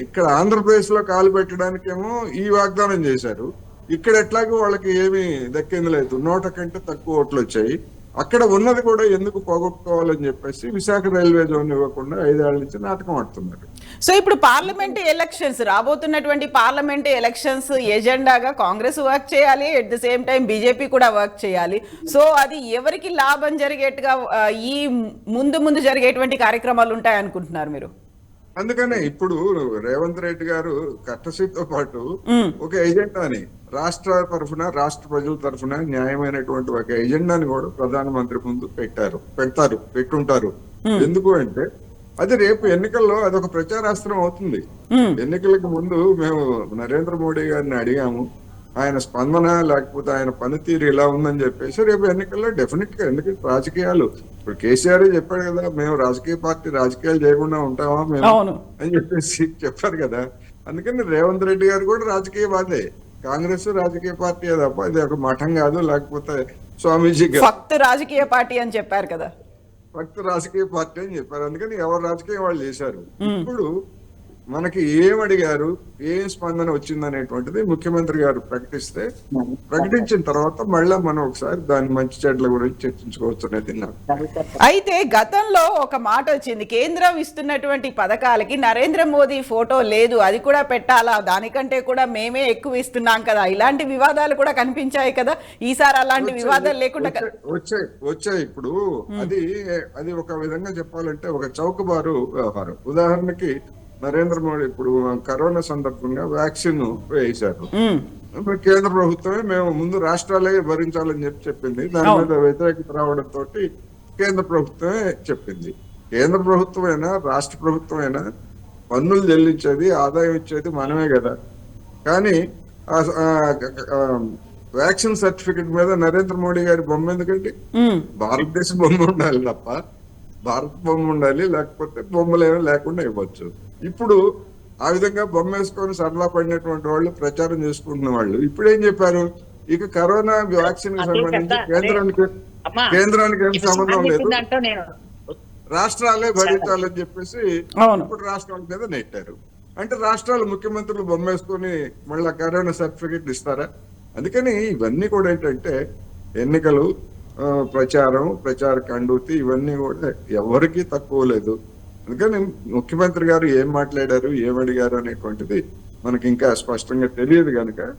ఇక్కడ ఆంధ్రప్రదేశ్ లో కాలు పెట్టడానికేమో ఈ వాగ్దానం చేశారు. ఇక్కడ ఎట్లాగో వాళ్ళకి ఏమీ దక్కింది లేదు, 100 కంటే తక్కువ ఓట్లు వచ్చాయి. అక్కడ ఉన్నది కూడా ఎందుకు పోగొట్టుకోవాలని చెప్పేసి విశాఖ రైల్వే జోన్ ఇవ్వకుండా 5 ఏళ్ల నుంచి నాటకం ఆడుతున్నారు. సో ఇప్పుడు పార్లమెంట్ ఎలక్షన్స్ రాబోతున్నటువంటి పార్లమెంట్ ఎలక్షన్స్ ఎజెండాగా కాంగ్రెస్ వర్క్ చేయాలి, at the same time BJP కూడా వర్క్ చేయాలి. సో అది ఎవరికి లాభం జరిగేట్టుగా ఈ ముందు జరిగేటువంటి కార్యక్రమాలు ఉంటాయి అనుకుంటున్నారు మీరు? అందుకనే ఇప్పుడు రేవంత్ రెడ్డి గారు కట్టసీతో పాటు ఒక ఎజెండాని రాష్ట్ర ప్రజల తరఫున న్యాయమైనటువంటి ఒక ఎజెండాని కూడా ప్రధానమంత్రి ముందు పెట్టుంటారు. ఎందుకు అంటే అది రేపు ఎన్నికల్లో అదొక ప్రచారాస్త్రం అవుతుంది. ఎన్నికలకు ముందు మేము నరేంద్ర మోడీ గారిని అడిగాము, ఆయన స్పందన లేకపోతే ఆయన పనితీరు ఇలా ఉందని చెప్పేసి రేపు ఎన్నికల్లో డెఫినెట్ గా, ఎందుకంటే రాజకీయాలు ఇప్పుడు కేసీఆర్ చెప్పాడు కదా, మేము రాజకీయాలు చేయకుండా ఉంటామా మేము అని చెప్పేసి చెప్పారు కదా. అందుకని రేవంత్ రెడ్డి గారు కూడా రాజకీయవాదే, కాంగ్రెస్ రాజకీయ పార్టీ తప్ప ఇది ఒక మఠం కాదు, లేకపోతే స్వామీజీ రాజకీయ పార్టీ అని చెప్పారు కదా, రాజకీయ పార్టీ అని చెప్పారు. అందుకని ఎవరు రాజకీయం వాళ్ళు చేశారు. ఇప్పుడు మనకి ఏం అడిగారు, ఏం స్పందన వచ్చిందనేటువంటిది ముఖ్యమంత్రి గారు ప్రకటించిన తర్వాత మళ్ళా మనం ఒకసారి దాని మంచి చెడ్ల గురించి చర్చించుకోవచ్చు అనేది. అయితే గతంలో ఒక మాట వచ్చింది, కేంద్రం ఇస్తున్నటువంటి పథకాలకి నరేంద్ర మోదీ ఫోటో లేదు, అది కూడా పెట్టాలా, దానికంటే కూడా మేమే ఎక్కువ ఇస్తున్నాం కదా, ఇలాంటి వివాదాలు కూడా కనిపించాయి కదా. ఈసారి అలాంటి వివాదాలు లేకుండా వచ్చాయి. ఇప్పుడు అది ఒక విధంగా చెప్పాలంటే ఒక చౌకబారు వ్యవహారం. ఉదాహరణకి నరేంద్ర మోడీ ఇప్పుడు కరోనా సందర్భంగా వ్యాక్సిన్ వేశారు. కేంద్ర ప్రభుత్వమే మేము ముందు రాష్ట్రాలే భరించాలని చెప్పింది. దాని మీద వ్యతిరేకత రావడంతో కేంద్ర ప్రభుత్వమే చెప్పింది. కేంద్ర ప్రభుత్వమైనా రాష్ట్ర ప్రభుత్వమైనా పన్నులు చెల్లించేది, ఆదాయం ఇచ్చేది మనమే కదా. కానీ వ్యాక్సిన్ సర్టిఫికెట్ మీద నరేంద్ర మోడీ గారి బొమ్మ ఎందుకంటే భారతదేశ బొమ్మ ఉండాలి తప్ప, భారత బొమ్మ ఉండాలి, లేకపోతే బొమ్మలు ఏమీ లేకుండా ఇవ్వచ్చు. ఇప్పుడు ఆ విధంగా బొమ్మ వేసుకొని సరళా పడినటువంటి వాళ్ళు ప్రచారం చేసుకుంటున్న వాళ్ళు ఇప్పుడు ఏం చెప్పారు, ఇక కరోనా వ్యాక్సిన్ కి సంబంధించి కేంద్రానికి ఏం సంబంధం లేదు, రాష్ట్రాలే భరించాలని చెప్పేసి ఇప్పుడు రాష్ట్రాల మీద నెట్టారు. అంటే రాష్ట్రాల ముఖ్యమంత్రులు బొమ్మ వేసుకొని మళ్ళీ కరోనా సర్టిఫికెట్ ఇస్తారా? అందుకని ఇవన్నీ కూడా ఏంటంటే ఎన్నికలు, ప్రచార కండూతి ఇవన్నీ కూడా ఎవరికి తక్కువ లేదు. అందుకని ముఖ్యమంత్రి గారు ఏం మాట్లాడారు, ఏమడిగారు అనేటువంటిది మనకి ఇంకా స్పష్టంగా తెలియదు కనుక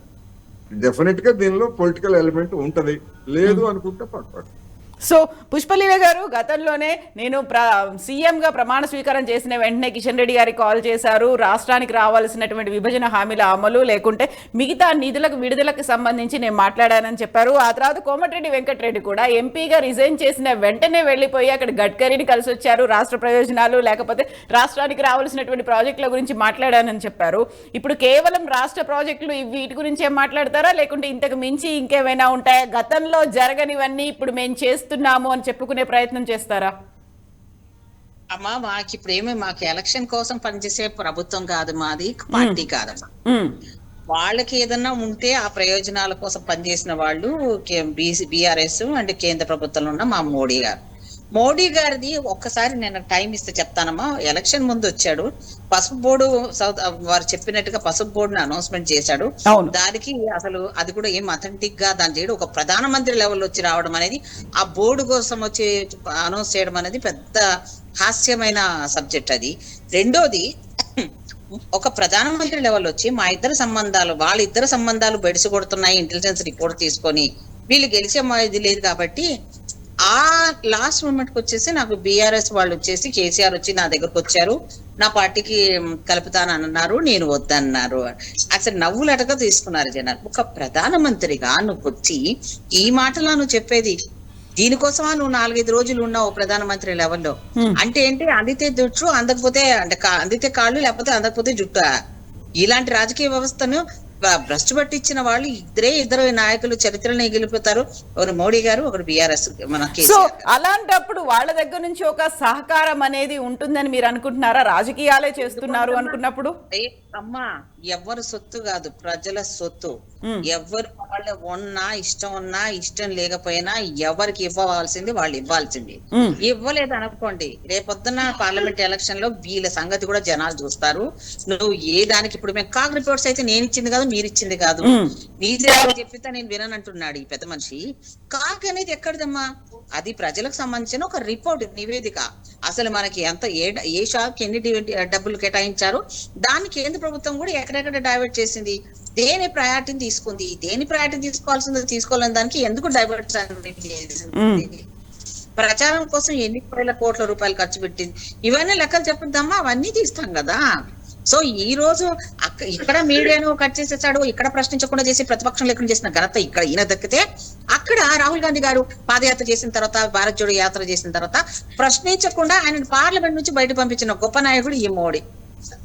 డెఫినెట్ గా దీనిలో పొలిటికల్ ఎలిమెంట్ ఉంటది, లేదు అనుకుంటే పట్టు. సో పుష్పలీల గారు, గతంలోనే నేను సీఎంగా ప్రమాణ స్వీకారం చేసిన వెంటనే కిషన్ రెడ్డి గారికి కాల్ చేశారు, రాష్ట్రానికి రావాల్సినటువంటి విభజన హామీల అమలు లేకుంటే మిగతా నిధులకు విడుదలకు సంబంధించి నేను మాట్లాడానని చెప్పారు. ఆ తర్వాత కోమటిరెడ్డి వెంకటరెడ్డి కూడా ఎంపీగా రిజైన్ చేసిన వెంటనే వెళ్ళిపోయి అక్కడ గడ్కరీని కలిసి వచ్చారు, రాష్ట్ర ప్రయోజనాలు లేకపోతే రాష్ట్రానికి రావాల్సినటువంటి ప్రాజెక్టుల గురించి మాట్లాడానని చెప్పారు. ఇప్పుడు కేవలం రాష్ట్ర ప్రాజెక్టులు వీటి గురించి ఏం మాట్లాడతారా, లేకుంటే ఇంతకు మించి ఇంకేమైనా ఉంటాయా, గతంలో జరగనివన్నీ ఇప్పుడు మేము చేస్తున్నాము అని చెప్పుకునే ప్రయత్నం చేస్తారా? అమ్మా మాకు ఇప్పుడు మాకు ఎలక్షన్ కోసం పనిచేసే ప్రభుత్వం కాదు, మాది పార్టీ కాదమ్మా. వాళ్ళకి ఏదన్నా ఉంటే ఆ ప్రయోజనాల కోసం పనిచేసిన వాళ్ళు బీఆర్ఎస్ అండ్ కేంద్ర ప్రభుత్వంలో ఉన్న మా మోడీ గారిది ఒక్కసారి నేను టైం ఇస్తే చెప్తానమ్మా. ఎలక్షన్ ముందు వచ్చాడు, పసుపు బోర్డు వారు చెప్పినట్టుగా పసుపు బోర్డుని అనౌన్స్మెంట్ చేశాడు. దానికి అసలు అది కూడా ఏం అథెంటిక్ గా దాని చేయడం, ఒక ప్రధానమంత్రి లెవెల్ వచ్చి రావడం అనేది, ఆ బోర్డు కోసం వచ్చి అనౌన్స్ చేయడం అనేది పెద్ద హాస్యమైన సబ్జెక్ట్ అది. రెండోది, ఒక ప్రధానమంత్రి లెవెల్ వచ్చి వాళ్ళిద్దరు సంబంధాలు బెడిసి కొడుతున్నాయి ఇంటెలిజెన్స్ రిపోర్ట్ తీసుకొని, వీళ్ళు గెలిచే ఇది లేదు కాబట్టి ఆ లాస్ట్ మూమెంట్ కి వచ్చేసి నాకు బీఆర్ఎస్ వాళ్ళు వచ్చేసి కేసీఆర్ వచ్చి నా దగ్గరకు వచ్చారు, నా పార్టీకి కలుపుతానని అన్నారు, నేను వద్దన్నారు. అసలు నవ్వులటగా తీసుకున్నారు జనాలు. ఒక ప్రధానమంత్రిగా నువ్వు వచ్చి ఈ మాటలా నువ్వు చెప్పేది, దీనికోసమా నువ్వు 4-5 రోజులు ఉన్నావు ప్రధానమంత్రి లెవెల్లో? అంటే ఏంటి, అందితే జుట్టు, అందకపోతే అంటే అందితే కాళ్ళు, లేకపోతే అందకపోతే జుట్టు. ఇలాంటి రాజకీయ వ్యవస్థను భ్రష్టు పట్టించిన వాళ్ళు ఇద్దరు నాయకులు చరిత్రలో ఎగిలిపోతారు. ఒకరు మోడీ గారు, ఒకరు బిఆర్ఎస్ మన సో కేసీఆర్. అలాంటప్పుడు వాళ్ళ దగ్గర నుంచి ఒక సహకారం అనేది ఉంటుందని మీరు అనుకుంటున్నారా? రాజకీయాలే చేస్తున్నారు అనుకున్నప్పుడు అమ్మా, ఎవరు సొత్తు కాదు, ప్రజల సొత్తు. ఎవరు వాళ్ళ ఉన్నా ఇష్టం ఉన్నా ఇష్టం లేకపోయినా ఎవరికి ఇవ్వవలసింది వాళ్ళు ఇవ్వాల్సింది. ఇవ్వలేదు అనుకోండి, రేపొద్దున పార్లమెంట్ ఎలక్షన్ లో వీళ్ళ సంగతి కూడా జనాలు చూస్తారు. నువ్వు ఏ దానికి, ఇప్పుడు మేము కాగ్ రిపోర్ట్స్ అయితే నేను ఇచ్చింది కాదు, మీరు ఇచ్చింది కాదు, నీదే చెప్పితే నేను విననంటున్నాడు ఈ పెద్ద మనిషి. కాగ్ అనేది ఎక్కడిదమ్మా? అది ప్రజలకు సంబంధించిన ఒక రిపోర్ట్, నివేదిక. అసలు మనకి ఎంత ఏ షాప్ ఎన్ని డబ్బులు కేటాయించారు, దాన్ని కేంద్ర ప్రభుత్వం కూడా ఎక్కడెక్కడ డైవర్ట్ చేసింది, దేని ప్రయారిటీని తీసుకుంది, దేని ప్రయారిటీ తీసుకోవాల్సిందో తీసుకోవాలని దానికి ఎందుకు డైవర్ట్ చేసింది, ప్రచారం కోసం ఎన్ని వేల కోట్ల రూపాయలు ఖర్చు పెట్టింది, ఇవన్నీ లెక్కలు చెప్పిద్దామా, అవన్నీ తీస్తాం కదా. సో ఈ రోజు ఇక్కడ మీడియాను కట్ చేసేసాడు, ఇక్కడ ప్రశ్నించకుండా చేసి ప్రతిపక్షం లేకుండా చేసిన ఘనత ఇక్కడ ఈయన దక్కితే, అక్కడ రాహుల్ గాంధీ గారు పాదయాత్ర చేసిన తర్వాత, భారత్ జోడో యాత్ర చేసిన తర్వాత ప్రశ్నించకుండా ఆయన పార్లమెంట్ నుంచి బయట పంపించిన గొప్ప నాయకుడు ఈ మోడీ.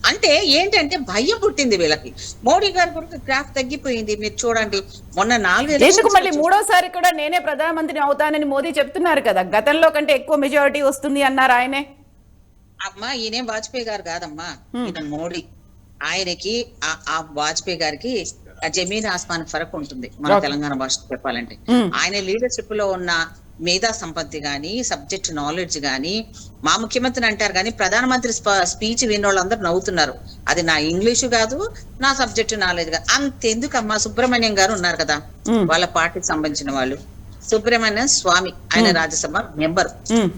అంటే ఏంటంటే భయం పుట్టింది వీళ్ళకి. మోడీ గారి గురించి గ్రాఫ్ తగ్గిపోయింది. మీరు చూడండి, మొన్న 4 మళ్ళీ మూడోసారి కూడా నేనే ప్రధానమంత్రిని అవుతానని మోదీ చెప్తున్నారు కదా, గతంలో కంటే ఎక్కువ మెజారిటీ వస్తుంది అన్నారు ఆయనే. అమ్మా, ఈయనేం వాజ్పేయి గారు కాదమ్మా, ఈయన మోడీ. ఆయనకి ఆ వాజ్పేయి గారికి జమీన్ ఆస్మాన్ ఫరక్ ఉంటుంది మన తెలంగాణ భాషలో చెప్పాలంటే. ఆయన లీడర్షిప్ లో ఉన్న మేధా సంపత్తి గాని, సబ్జెక్ట్ నాలెడ్జ్ గాని, మా ముఖ్యమంత్రిని అంటారు కానీ ప్రధానమంత్రి స్పీచ్ విన్న వాళ్ళందరూ నవ్వుతున్నారు. అది నా ఇంగ్లీషు కాదు, నా సబ్జెక్ట్ నాలెడ్జ్ కాదు. అంతెందుకమ్మా, సుబ్రహ్మణ్యం గారు ఉన్నారు కదా, వాళ్ళ పార్టీకి సంబంధించిన వాళ్ళు, సుబ్రహ్మణ్యం స్వామి, ఆయన రాజ్యసభ మెంబర్.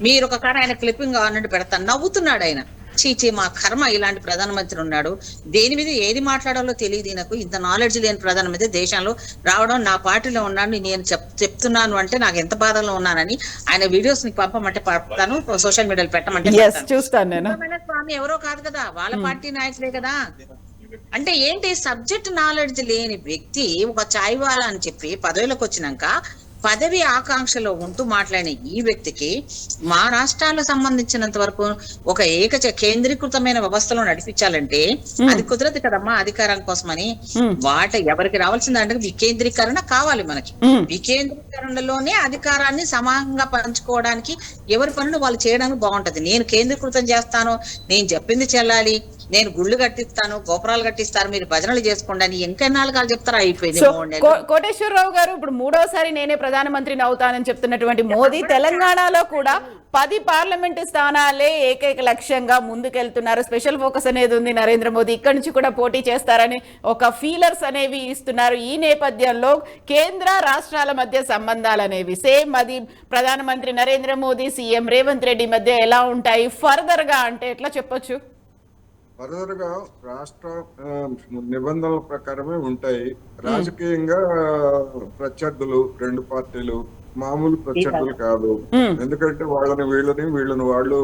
మీరు ఒక కాడ ఆయన క్లిప్పింగ్ అన్నట్టు పెడతాను, నవ్వుతున్నాడు ఆయన. చీచీ మా కర్మ, ఇలాంటి ప్రధానమంత్రి ఉన్నాడు, దేని మీద ఏది మాట్లాడాలో తెలియదు నాకు, ఇంత నాలెడ్జ్ లేని ప్రధానమంత్రి దేశంలో రావడం, నా పార్టీలో ఉన్నాను నేను చెప్తున్నాను అంటే నాకు ఎంత బాధలో ఉన్నానని ఆయన వీడియోస్ నీకు పంపమంటే పంపుతాను, సోషల్ మీడియాలో పెట్టమంటే చూస్తాను నేను. స్వామి ఎవరో కాదు కదా, వాళ్ళ పార్టీ నాయకులే కదా. అంటే ఏంటి, సబ్జెక్ట్ నాలెడ్జ్ లేని వ్యక్తి ఒక చాయ్ వాలా అని చెప్పి పదవిలోకి వచ్చినాక పదవి ఆకాంక్షలో ఉంటూ మాట్లాడిన ఈ వ్యక్తికి మా రాష్ట్రాలకు సంబంధించినంత వరకు ఒక కేంద్రీకృతమైన వ్యవస్థలో నడిపించాలంటే అది కుదరదు కదమ్మా, అధికారం కోసమని. ఎవరికి రావాల్సిందంటే వికేంద్రీకరణ కావాలి మనకి. వికేంద్రీకరణలోనే అధికారాన్ని సమానంగా పంచుకోవడానికి ఎవరి పనులు వాళ్ళు చేయడానికి బాగుంటది. నేను కేంద్రీకృతం చేస్తాను, నేను చెప్పింది చెల్లాలి, నేను గుళ్ళు కట్టిస్తాను, గోపురాలు కట్టిస్తాను, మీరు భజనలు చేసుకోండి అని ఎన్నికన్నాళ్ళు చెప్తారా? అయిపోయింది. కోటేశ్వరరావు గారు, ఇప్పుడు మూడోసారి నేనే ప్రధానమంత్రిని అవుతానని చెప్తున్నటువంటి మోదీ తెలంగాణలో కూడా 10 పార్లమెంటు స్థానాలే ఏకైక లక్ష్యంగా ముందుకెళ్తున్నారు. స్పెషల్ ఫోకస్ అనేది ఉంది నరేంద్ర మోదీ, ఇక్కడి నుంచి కూడా పోటీ చేస్తారని ఒక ఫీలర్స్ అనేవి ఇస్తున్నారు. ఈ నేపథ్యంలో కేంద్ర రాష్ట్రాల మధ్య సంబంధాలు అనేవి సేమ్ అది ప్రధానమంత్రి నరేంద్ర మోదీ, సీఎం రేవంత్ రెడ్డి మధ్య ఎలా ఉంటాయి ఫర్దర్ గా అంటే ఎట్లా చెప్పొచ్చు? ఫర్దర్ గా రాష్ట్ర నిబంధనల ప్రకారమే ఉంటాయి. రాజకీయంగా ప్రత్యర్థులు, 2 పార్టీలు మామూలు ప్రత్యర్థులు కాదు. ఎందుకంటే వీళ్ళని వాళ్ళు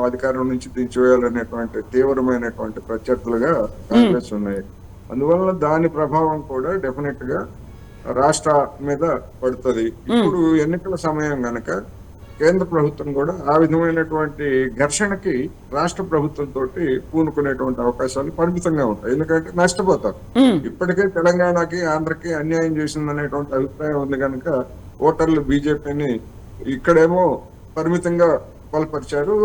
అధికారం నుంచి దించివేయాలనేటువంటి తీవ్రమైనటువంటి ప్రత్యర్థులుగా కాంగ్రెస్ ఉన్నాయి. అందువల్ల దాని ప్రభావం కూడా డెఫినెట్ గా రాష్ట్ర మీద పడుతుంది. ఇప్పుడు ఎన్నికల సమయం గనక కేంద్ర ప్రభుత్వం కూడా ఆ విధమైనటువంటి ఘర్షణకి రాష్ట్ర ప్రభుత్వం తోటి పూనుకునేటువంటి అవకాశాలు పరిమితంగా ఉంటాయి. ఎందుకంటే నష్టపోతారు. ఇప్పటికే తెలంగాణకి, ఆంధ్రకి అన్యాయం చేసిందనేటువంటి అభిప్రాయం ఉంది కనుక ఓటర్లు బీజేపీని ఇక్కడేమో పరిమితంగా బలపరిచారు.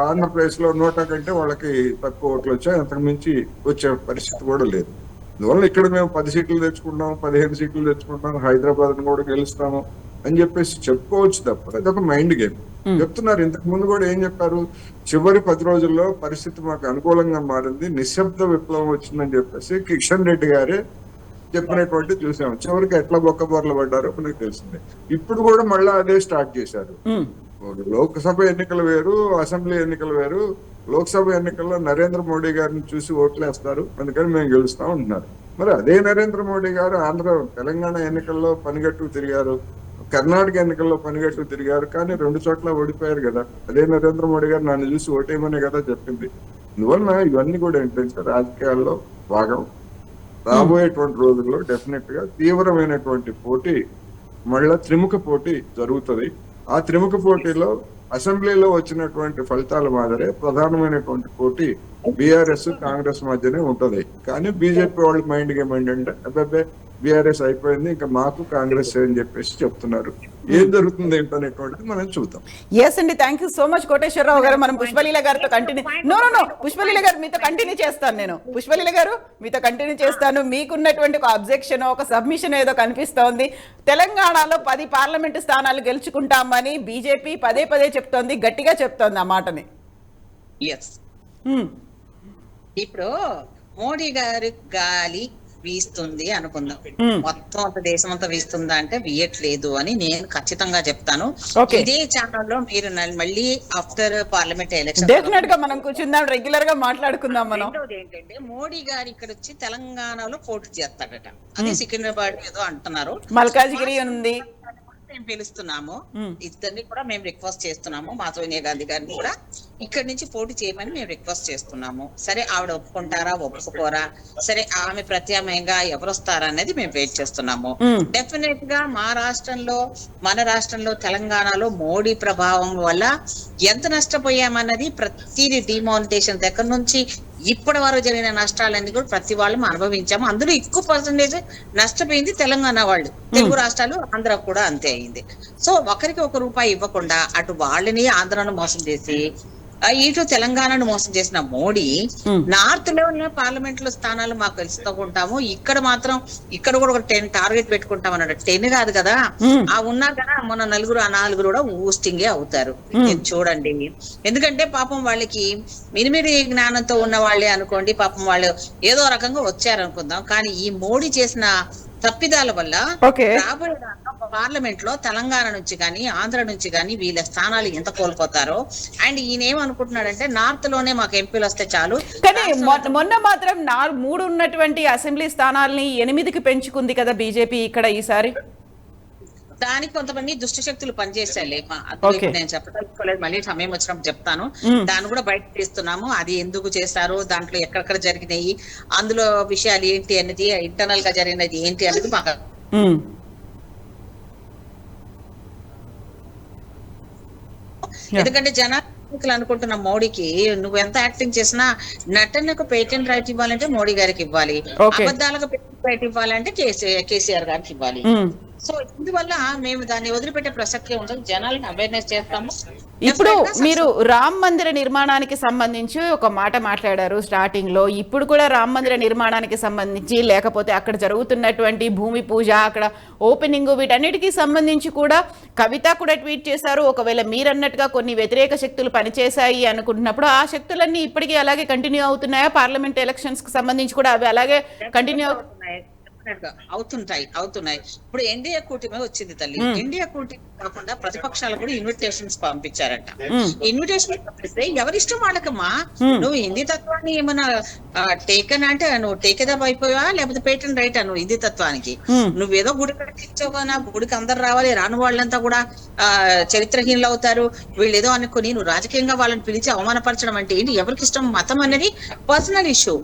ఆంధ్రప్రదేశ్ లో 100 కంటే వాళ్ళకి తక్కువ ఓట్లు వచ్చాయి, అంతకు మించి వచ్చే పరిస్థితి కూడా లేదు. అందువల్ల ఇక్కడ మేము 10 సీట్లు తెచ్చుకుంటాం, 15 సీట్లు తెచ్చుకుంటాం, హైదరాబాద్ కూడా గెలుస్తాము అని చెప్పేసి చెప్పుకోవచ్చు తప్ప అదొక మైండ్ గేమ్. చెప్తున్నారు. ఇంతకు ముందు కూడా ఏం చెప్పారు, చివరి 10 రోజుల్లో పరిస్థితి మాకు అనుకూలంగా మారింది, నిశ్శబ్ద విప్లవం వచ్చిందని చెప్పేసి కిషన్ రెడ్డి గారే చెప్పినటువంటి చూసాము. చివరికి ఎట్లా బొక్కబొర్లు పడ్డారో మనకు తెలిసిందే. ఇప్పుడు కూడా మళ్ళీ అదే స్టార్ట్ చేశారు. లోక్సభ ఎన్నికలు వేరు, అసెంబ్లీ ఎన్నికలు వేరు. లోక్సభ ఎన్నికల్లో నరేంద్ర మోడీ గారిని చూసి ఓట్లేస్తారు, అందుకని మేము గెలుస్తాం అంటున్నారు. మరి అదే నరేంద్ర మోడీ గారు తెలంగాణ ఎన్నికల్లో పనిగట్టుకు తిరిగారు, కర్ణాటక ఎన్నికల్లో పనిగట్టు తిరిగారు, కానీ 2 చోట్ల ఓడిపోయారు కదా. అదే నరేంద్ర మోడీ గారు నన్ను చూసి ఓటేయమనే కదా చెప్పింది. అందువల్ల ఇవన్నీ కూడా ఏంటంటే రాజకీయాల్లో భాగం. రాబోయేటువంటి రోజుల్లో డెఫినెట్ గా తీవ్రమైనటువంటి పోటీ, మళ్ళా త్రిముఖ పోటీ జరుగుతుంది. ఆ త్రిముఖ పోటీలో అసెంబ్లీలో వచ్చినటువంటి ఫలితాల మాదిరే ప్రధానమైనటువంటి పోటీ బీఆర్ఎస్ కాంగ్రెస్ మధ్యనే ఉంటది. కానీ బీజేపీ వాళ్ళ మైండ్ గేమ్ ఏంటంటే అబ్బాయి బీఆర్ఎస్ అయిపోయింది, ఇంకా మాకు కాంగ్రెస్ అని చెప్పేసి చెప్తున్నారు. ఏం జరుగుతుంది ఏంటనేటువంటిది మనం చూద్దాం. ఎస్ అండి, thank you so much Koteswararao గారు. మనం పుష్పలీల గారితో కంటిన్యూ నో పుష్పలీల గారు మీతో కంటిన్యూ చేస్తాను. నేను పుష్పలీల గారు మీతో కంటిన్యూ చేస్తాను. మీకున్నటువంటి ఒక అబ్జెక్షన్, ఒక సబ్మిషన్ ఏదో కనిపిస్తోంది. తెలంగాణలో 10 పార్లమెంటు స్థానాలు గెలుచుకుంటామని బీజేపీ పదే పదే చెప్తోంది, గట్టిగా చెప్తోంది ఆ మాటని. ఇప్పుడు మోడీ గారి గాలి వీస్తుంది అనుకుందాం, మొత్తం అంత దేశం అంతా వీస్తుందా అంటే వీయట్లేదు అని నేను ఖచ్చితంగా చెప్తాను. ఇదే ఛానల్లో మీరు మళ్ళీ ఆఫ్టర్ పార్లమెంట్ ఎలక్షన్ డెఫినెట్ గా మనం కూర్చుందాం, రెగ్యులర్ గా మాట్లాడుకుందాం. మనం ఏంటంటే మోడీ గారు ఇక్కడ వచ్చి తెలంగాణలో పోటీ చేస్తాడట. అది సికింద్రాబాద్ ఏదో అంటున్నారు, మల్కాజ్గిరి ఉంది. మేము పిలుస్తున్నాము, ఇద్దరిని కూడా మేము రిక్వెస్ట్ చేస్తున్నాము, మా సోనియా గాంధీ గారిని కూడా ఇక్కడి నుంచి పోటీ చేయమని మేము రిక్వెస్ట్ చేస్తున్నాము. సరే ఆవిడ ఒప్పుకుంటారా ఒప్పుకోరా, సరే ఆమె ప్రత్యామ్నాయంగా ఎవరు వస్తారా అనేది మేము వెయిట్ చేస్తున్నాము. డెఫినెట్ గా మన రాష్ట్రంలో తెలంగాణలో మోడీ ప్రభావం వల్ల ఎంత నష్టపోయామన్నది ప్రతిదీ డిమానిటేషన్ దగ్గర నుంచి ఇప్పటి వరకు జరిగిన నష్టాలన్నీ కూడా ప్రతి వాళ్ళం అనుభవించాము. అందులో ఎక్కువ పర్సెంటేజ్ నష్టపోయింది తెలంగాణ వాళ్ళు, తెలుగు రాష్ట్రాలు, ఆంధ్ర కూడా అంతే అయింది. సో ఒకరికి ₹1 ఇవ్వకుండా అటు వాళ్ళని ఆంధ్రాను మోసం చేసి ఇటు తెలంగాణను మోసం చేసిన మోడీ నార్త్ లో పార్లమెంట్ లో స్థానాలు మాకు తెలుసుకుంటాము, ఇక్కడ మాత్రం ఇక్కడ కూడా ఒక 10 టార్గెట్ పెట్టుకుంటాం అన్నాడు. 10 కాదు కదా, ఆ ఉన్నా కదా మొన్న 4 కూడా ఊస్టింగే అవుతారు. చూడండి, ఎందుకంటే పాపం వాళ్ళకి మినిమిడి జ్ఞానంతో ఉన్న వాళ్ళే అనుకోండి, పాపం వాళ్ళు ఏదో రకంగా వచ్చారనుకుందాం. కానీ ఈ మోడీ చేసిన తప్పిదాల వల్ల రాబోయే పార్లమెంట్ లో తెలంగాణ నుంచి గానీ ఆంధ్ర నుంచి గానీ వీళ్ళ స్థానాలు ఎంత కోల్పోతారో. అండ్ ఈయన ఏమనుకుంటున్నాడంటే నార్త్ లోనే మాకు ఎంపీలు వస్తే చాలు. కానీ మొన్న మాత్రం 3 ఉన్నటువంటి అసెంబ్లీ స్థానాల్ని 8కి పెంచుకుంది కదా బీజేపీ ఇక్కడ ఈసారి. దానికి కొంతమంది దుష్ట శక్తులు పనిచేసాయి. నేను చెప్పదలుచుకోలేదు, మళ్ళీ సమయం వచ్చినప్పుడు చెప్తాను. దాన్ని కూడా బయట తీస్తున్నాము, అది ఎందుకు చేశారు, దాంట్లో ఎక్కడెక్కడ జరిగినాయి, అందులో విషయాలు ఏంటి అనేది, ఇంటర్నల్ గా జరిగినది ఏంటి అనేది మాకు. ఎందుకంటే జనాలు అనుకుంటున్న మోడీకి నువ్వు ఎంత యాక్టింగ్ చేసినా నటనకు పేటెంట్ రైట్ ఇవ్వాలంటే మోడీ గారికి ఇవ్వాలి, అబద్ధాలకు పేటెంట్ రైట్ ఇవ్వాలంటే కేసీఆర్ గారికి ఇవ్వాలి. సో ఇందువల్ల మేము దాన్ని వదిలిపెట్టే ప్రసక్తి ఉంటుంది, జనాలను అవేర్నెస్ చేస్తాము. ఇప్పుడు మీరు రామ్ మందిర నిర్మాణానికి సంబంధించి ఒక మాట మాట్లాడారు స్టార్టింగ్ లో. ఇప్పుడు కూడా రామ్ మందిర నిర్మాణానికి సంబంధించి, లేకపోతే అక్కడ జరుగుతున్నటువంటి భూమి పూజ, అక్కడ ఓపెనింగ్, వీటన్నిటికీ సంబంధించి కూడా కవిత కూడా ట్వీట్ చేశారు. ఒకవేళ మీరన్నట్టుగా కొన్ని వ్యతిరేక శక్తులు పనిచేశాయి అనుకుంటున్నప్పుడు ఆ శక్తులన్నీ ఇప్పటికీ అలాగే కంటిన్యూ అవుతున్నాయా? పార్లమెంట్ ఎలక్షన్స్ కి సంబంధించి కూడా అవి అలాగే కంటిన్యూ అవుతున్నాయి. ఇప్పుడు ఎన్డీఏ కూటమి వచ్చింది తల్లి. ఎన్డీఏ కూటమి కాకుండా ప్రతిపక్షాలు కూడా ఇన్విటేషన్స్ పంపించారంట. ఇన్విటేషన్ పంపిస్తే ఎవరిష్టం వాళ్ళకమ్మా. నువ్వు హిందీ తత్వాన్ని ఏమన్నా టేకన్ అంటే నువ్వు టేకేదాబ్ అయిపోయావా, లేకపోతే పేటెంట్ రైట్ నువ్వు హిందీ తత్వానికి? నువ్వేదో గుడి కట్టించావు, గుడికి అందరు రావాలి, రాని వాళ్ళంతా కూడా చరిత్రహీనులు అవుతారు, వీళ్ళు ఏదో అనుకుని నువ్వు రాజకీయంగా వాళ్ళని పిలిచి అవమానపరచడం అంటే ఏంటి? ఎవరికి ఇష్టం? మతం అనేది పర్సనల్ ఇష్యూ,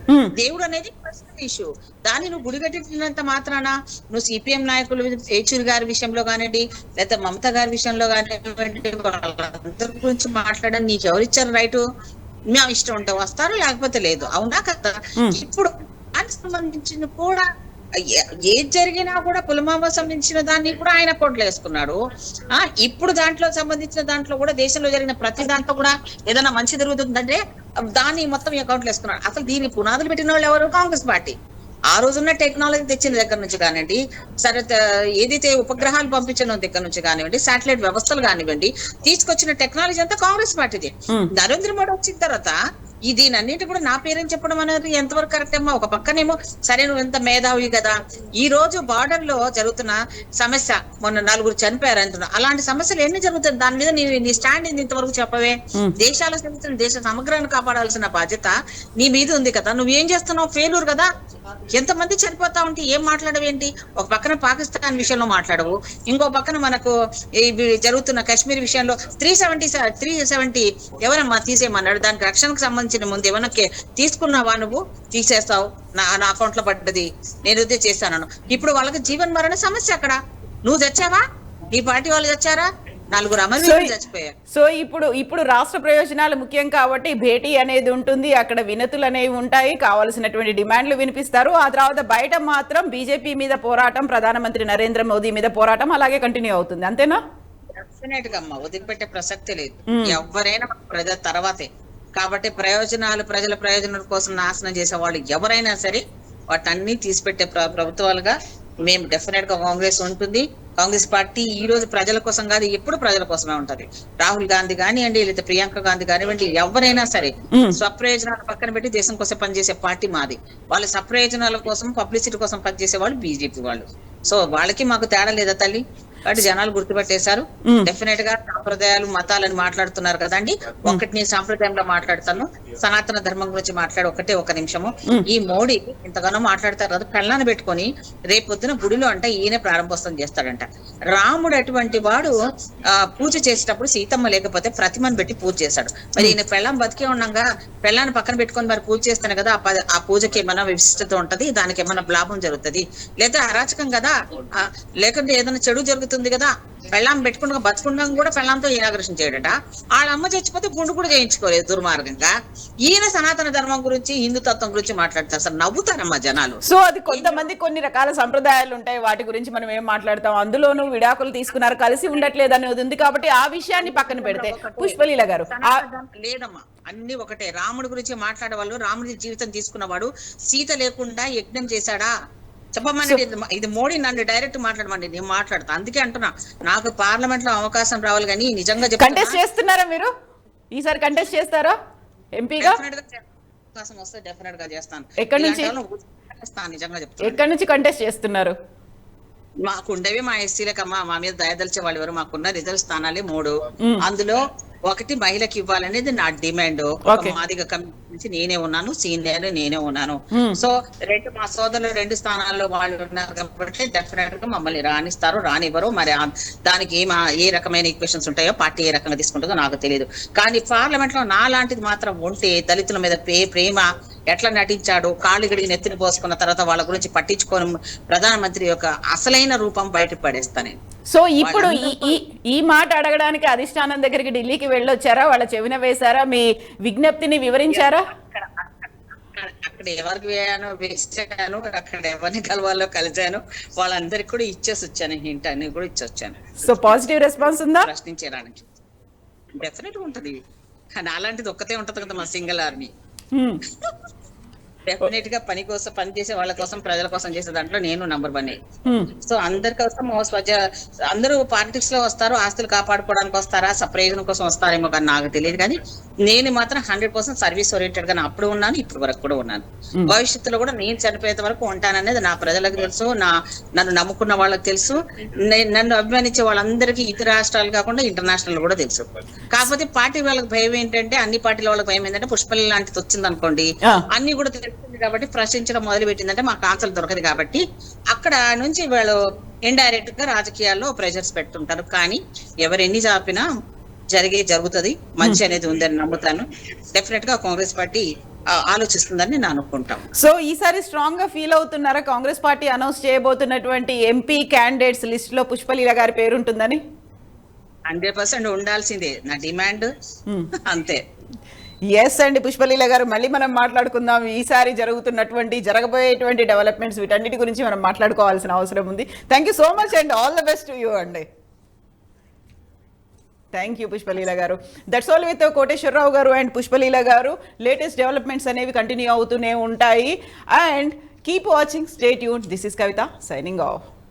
దేవుడు అనేది పర్సనల్ ఇష్యూ. దాన్ని నువ్వు గుడి కట్టినంత మాత్రాన నువ్వు సిపిఎం నాయకులు ఏచూరి గారి విషయంలో కానివ్వండి, లేకపోతే మమతా గారి విషయంలో కానివ్వండి, వాళ్ళందరి గురించి మాట్లాడడం నీకు ఎవరిచ్చారు రైటు? మేము ఇష్టం ఉంటే వస్తారు, లేకపోతే లేదు. అవునా కదా? ఇప్పుడు దానికి సంబంధించిన కూడా ఏది జరిగినా కూడా పుల్వామా సంబంధించిన దాన్ని కూడా ఆయన అకౌంట్లో వేసుకున్నాడు. ఇప్పుడు దాంట్లో సంబంధించిన దాంట్లో కూడా దేశంలో జరిగిన ప్రతి దాంట్లో కూడా ఏదైనా మంచి జరుగుతుందంటే దాన్ని మొత్తం అకౌంట్లో వేసుకున్నాడు. అసలు దీన్ని పునాదులు పెట్టిన వాళ్ళు ఎవరు? కాంగ్రెస్ పార్టీ. ఆ రోజున్న టెక్నాలజీ తెచ్చిన దగ్గర నుంచి కానివ్వండి, సరే ఏదైతే ఉపగ్రహాలు పంపించిన దగ్గర నుంచి కానివ్వండి, శాటిలైట్ వ్యవస్థలు కానివ్వండి, తీసుకొచ్చిన టెక్నాలజీ అంతా కాంగ్రెస్ పార్టీది. నరేంద్ర మోడీ వచ్చిన తర్వాత దీనన్నింటి కూడా నా పేరేం చెప్పడం అనేది ఎంతవరకు కరెక్ట్ అమ్మా? ఒక పక్కనేమో సరే నువ్వు ఎంత మేధావి కదా, ఈ రోజు బార్డర్ లో జరుగుతున్న సమస్య, మొన్న 4 చనిపోయారు అంటున్నా, అలాంటి సమస్యలు ఎన్ని జరుగుతాయి? దాని మీద నీ స్టాండ్ ఇంతవరకు చెప్పవే? దేశాల దేశ సమగ్రాన్ని కాపాడాల్సిన బాధ్యత నీ మీద ఉంది కదా, నువ్వేం చేస్తున్నావు? ఫెయిల్యూర్ కదా. ఎంతమంది చనిపోతా ఉంటే ఏం మాట్లాడవేంటి? ఒక పక్కన పాకిస్తాన్ విషయంలో మాట్లాడవు, ఇంకో పక్కన మనకు జరుగుతున్న కాశ్మీర్ విషయంలో 370 ఎవరమ్మా తీసేయమన్నాడు? దానికి రక్షణకు సంబంధించిన ముందు ఏమన్నా తీసుకున్నావా? నువ్వు తీసేస్తావు, నా అకౌంట్ లో పడ్డది, నేను ఇదే చేస్తాను. ఇప్పుడు వాళ్ళకి జీవన్ మరణ సమస్య అక్కడ. నువ్వు తెచ్చావా? నీ పార్టీ వాళ్ళు తెచ్చారా? 4 అమరవీరులు చచ్చిపోయారు. సో ఇప్పుడు రాష్ట్ర ప్రయోజనాలు ముఖ్యం కాబట్టి భేటీ అనేది ఉంటుంది, అక్కడ వినతులు అనేవి ఉంటాయి, కావాల్సినటువంటి డిమాండ్లు వినిపిస్తారు. ఆ తర్వాత బయట మాత్రం బీజేపీ మీద పోరాటం, ప్రధానమంత్రి నరేంద్ర మోదీ మీద పోరాటం అలాగే కంటిన్యూ అవుతుంది, అంతేనా? డెఫినెట్ గా అమ్మా, వదిలిపెట్టే ప్రసక్తి లేదు. ఎవరైనా ప్రజల తర్వాతే కాబట్టి ప్రజల ప్రయోజనాల కోసం నాశనం చేసే వాళ్ళు ఎవరైనా సరే వాటన్ని తీసిపెట్టే ప్రభుత్వాలుగా మేము డెఫినెట్ గా కాంగ్రెస్ ఉంటుంది. కాంగ్రెస్ పార్టీ ఈ రోజు ప్రజల కోసం కాదు, ఎప్పుడు ప్రజల కోసమే ఉంటది. రాహుల్ గాంధీ కానివ్వండి, లేదా ప్రియాంక గాంధీ కానివ్వండి, ఎవరైనా సరే స్వప్రయోజనాలు పక్కన పెట్టి దేశం కోసం పనిచేసే పార్టీ మాది. వాళ్ళ స్వప్రయోజనాల కోసం, పబ్లిసిటీ కోసం పనిచేసే వాళ్ళు బీజేపీ వాళ్ళు. సో వాళ్ళకి మాకు తేడా లేదా తల్లి? కాబట్టి జనాలు గుర్తుపెట్టేశారు. డెఫినెట్ గా సాంప్రదాయాలు మతాలని మాట్లాడుతున్నారు కదండి, ఒకటి నేను సాంప్రదాయంలో మాట్లాడతాను, సనాతన ధర్మం గురించి మాట్లాడి ఒక నిమిషము. ఈ మోడీ ఇంతగానో మాట్లాడతారు కదా, పెళ్ళాన్ని పెట్టుకొని రేపొద్దున గుడిలో అంటే ఈయన ప్రారంభోత్సవం చేస్తాడంట. రాముడు అటువంటి వాడు పూజ చేసేటప్పుడు సీతమ్మ లేకపోతే ప్రతిమను పెట్టి పూజ చేశాడు. మరి ఈయన పెళ్ళం బతికే ఉన్నాగా పెళ్ళాన్ని పక్కన పెట్టుకొని మరి పూజ చేస్తాను కదా, ఆ పూజకి ఏమైనా విశిష్టత ఉంటది, దానికి ఏమైనా లాభం జరుగుతుంది, లేదా అరాచకం కదా, లేకుంటే ఏదైనా చెడు జరుగుతుంది కదా. పెళ్ళాం పెట్టుకున్నా బతుకున్నాం కూడా పెళ్ళాంతో ఇనాగ్రేషన్ చేయడట. వాళ్ళ అమ్మ చచ్చిపోతే గుండు కూడా చేయించుకోలేదు దుర్మార్గంగా. ఈయన సనాతన ధర్మం గురించి, హిందూ తత్వం గురించి మాట్లాడతారు సార్, నవ్వుతారమ్మా జనాలు. సో అది కొంతమంది కొన్ని రకాల సంప్రదాయాలు ఉంటాయి, వాటి గురించి మనం ఏం మాట్లాడతాం. అందులోనూ విడాకులు తీసుకున్నారు, కలిసి ఉండట్లేదు అనేది ఉంది కాబట్టి ఆ విషయాన్ని పక్కన పెడితే పుష్పలీల గారు లేదమ్మా, అన్ని ఒకటే. రాముడి గురించి మాట్లాడే వాళ్ళు, రాముడి జీవితం తీసుకున్నవాడు సీత లేకుండా యజ్ఞం చేశాడా చెప్పమని. ఇది మోడీ నన్ను డైరెక్ట్ మాట్లాడమండి, నేను మాట్లాడతా. అందుకే అంటున్నా, నాకు పార్లమెంట్ లో అవకాశం రావాలి కానీ నిజంగా కంటెస్ట్ చేస్తున్నారా మీరు? ఈసారి కంటెస్ట్ చేస్తారా ఎంపీగా? అవకాశం వస్తే డెఫినెట్ గా చేస్తాను. ఎక్కడి నుంచి నిజంగా చెప్తాను. ఎక్కడి నుంచి కంటెస్ట్ చేస్తున్నారు? మాకుండేవి మా ఎస్సీలకమ్మా, మా మీద దయదలిచే వాళ్ళు ఎవరు? మాకున్న రిజర్వ్ స్థానాలే 3. అందులో 1 మహిళకి ఇవ్వాలనేది నా డిమాండ్. మాదిగ కమిటీ నుంచి నేనే ఉన్నాను, సీనియర్ నేనే ఉన్నాను. సో 2 మా సోదరులు 2 స్థానాల్లో వాళ్ళు ఉన్నారు కాబట్టి డెఫినెట్ గా మమ్మల్ని రాణిస్తారు, రానివ్వరు. మరి దానికి ఏ రకమైన ఈక్వేషన్స్ ఉంటాయో పార్టీ ఏ రకంగా తీసుకుంటుందో నాకు తెలియదు. కానీ పార్లమెంట్ లో నా లాంటిది మాత్రం ఉంటే, దళితుల మీద ప్రేమ ఎట్లా నటించాడు, కాళ్ళు గడిగి నెత్తిని పోసుకున్న తర్వాత వాళ్ళ గురించి పట్టించుకోని ప్రధానమంత్రి యొక్క అసలైన రూపం బయట పడేస్తాను. సో ఇప్పుడు ఈ మాట అడగడానికి అధిష్టానం దగ్గరికి ఢిల్లీకి వెళ్ళొచ్చారా? వాళ్ళ చెవిన వేశారా? మీ విజ్ఞప్తిని వివరించారా? అక్కడ ఎవరికి వేసాను, అక్కడ ఎవరిని కలవాలో కలిసాను, వాళ్ళందరికి కూడా ఇచ్చేసి వచ్చాను, హింట్ అన్ని కూడా ఇచ్చొచ్చాను. సో పాజిటివ్ రెస్పాన్స్ ఉందా? ప్రశ్నించడానికి డెఫినెట్ గా ఉంటది. కానీ అలాంటిది ఒక్కతే ఉంటది కదా మా సింగిల్ ఆర్మీ. డెఫినెట్ గా పనిచేసే వాళ్ళ కోసం, ప్రజల కోసం చేసే దాంట్లో నేను నంబర్ 1. సో అందరి కోసం అందరూ పాలిటిక్స్ లో వస్తారు, ఆస్తులు కాపాడుకోవడానికి వస్తారా, సప్రయోజనం కోసం వస్తారేమో కానీ నాకు తెలియదు. కానీ నేను మాత్రం 100% సర్వీస్ ఓరియంటెడ్ గా అప్పుడు ఉన్నాను, ఇప్పుడు వరకు కూడా ఉన్నాను. భవిష్యత్తులో కూడా నేను చనిపోయేంత వరకు ఉంటాననేది నా ప్రజలకు తెలుసు, నన్ను నమ్ముకున్న వాళ్ళకి తెలుసు, నన్ను అభిమానించే వాళ్ళందరికీ ఇతర రాష్ట్రాలు కాకుండా ఇంటర్నేషనల్ కూడా తెలుసు. కాకపోతే పార్టీ వాళ్ళకి భయం ఏంటంటే, అన్ని పార్టీల వాళ్ళకి భయం ఏంటంటే పుష్పలి లాంటిది వచ్చింది అనుకోండి, అన్ని కూడా తెలుస్తుంది కాబట్టి ప్రశ్నించడం మొదలు పెట్టిందంటే మాకు ఆన్సర్ దొరకదు. కాబట్టి అక్కడ నుంచి వాళ్ళు ఇండైరెక్ట్ గా రాజకీయాల్లో ప్రెషర్స్ పెడుతుంటారు. కానీ ఎవరెన్ని చాపినా జరుగుతుంది, మంచి అనేది ఉందని నమ్ముతాను. డెఫినెట్ గా కాంగ్రెస్ పార్టీ ఆలోచిస్తుందని నేను అనుకుంటాం. సో ఈసారి స్ట్రాంగ్ గా ఫీల్ అవుతున్నారా కాంగ్రెస్ పార్టీ అనౌన్స్ చేయబోతున్నటువంటి ఎంపీ క్యాండిడేట్స్ లిస్ట్ లో పుష్పలీల గారి పేరు ఉంటుందని? 100% ఉండాల్సిందే నా డిమాండ్, అంతే. ఎస్ అండి పుష్పలీల గారు, మళ్ళీ మనం మాట్లాడుకుందాం. ఈసారి జరగబోయేటువంటి డెవలప్మెంట్స్ వీటన్నిటి గురించి మనం మాట్లాడుకోవాల్సిన అవసరం ఉంది. Thank you so much and all the best to you అండి. థ్యాంక్ యూ పుష్పలీల గారు. దట్స్ ఆల్ విత్ కోటేశ్వరరావు గారు అండ్ పుష్పలీల గారు. లేటెస్ట్ డెవలప్మెంట్స్ అనేవి కంటిన్యూ అవుతూనే ఉంటాయి. And keep watching, stay tuned. This is Kavitha signing off.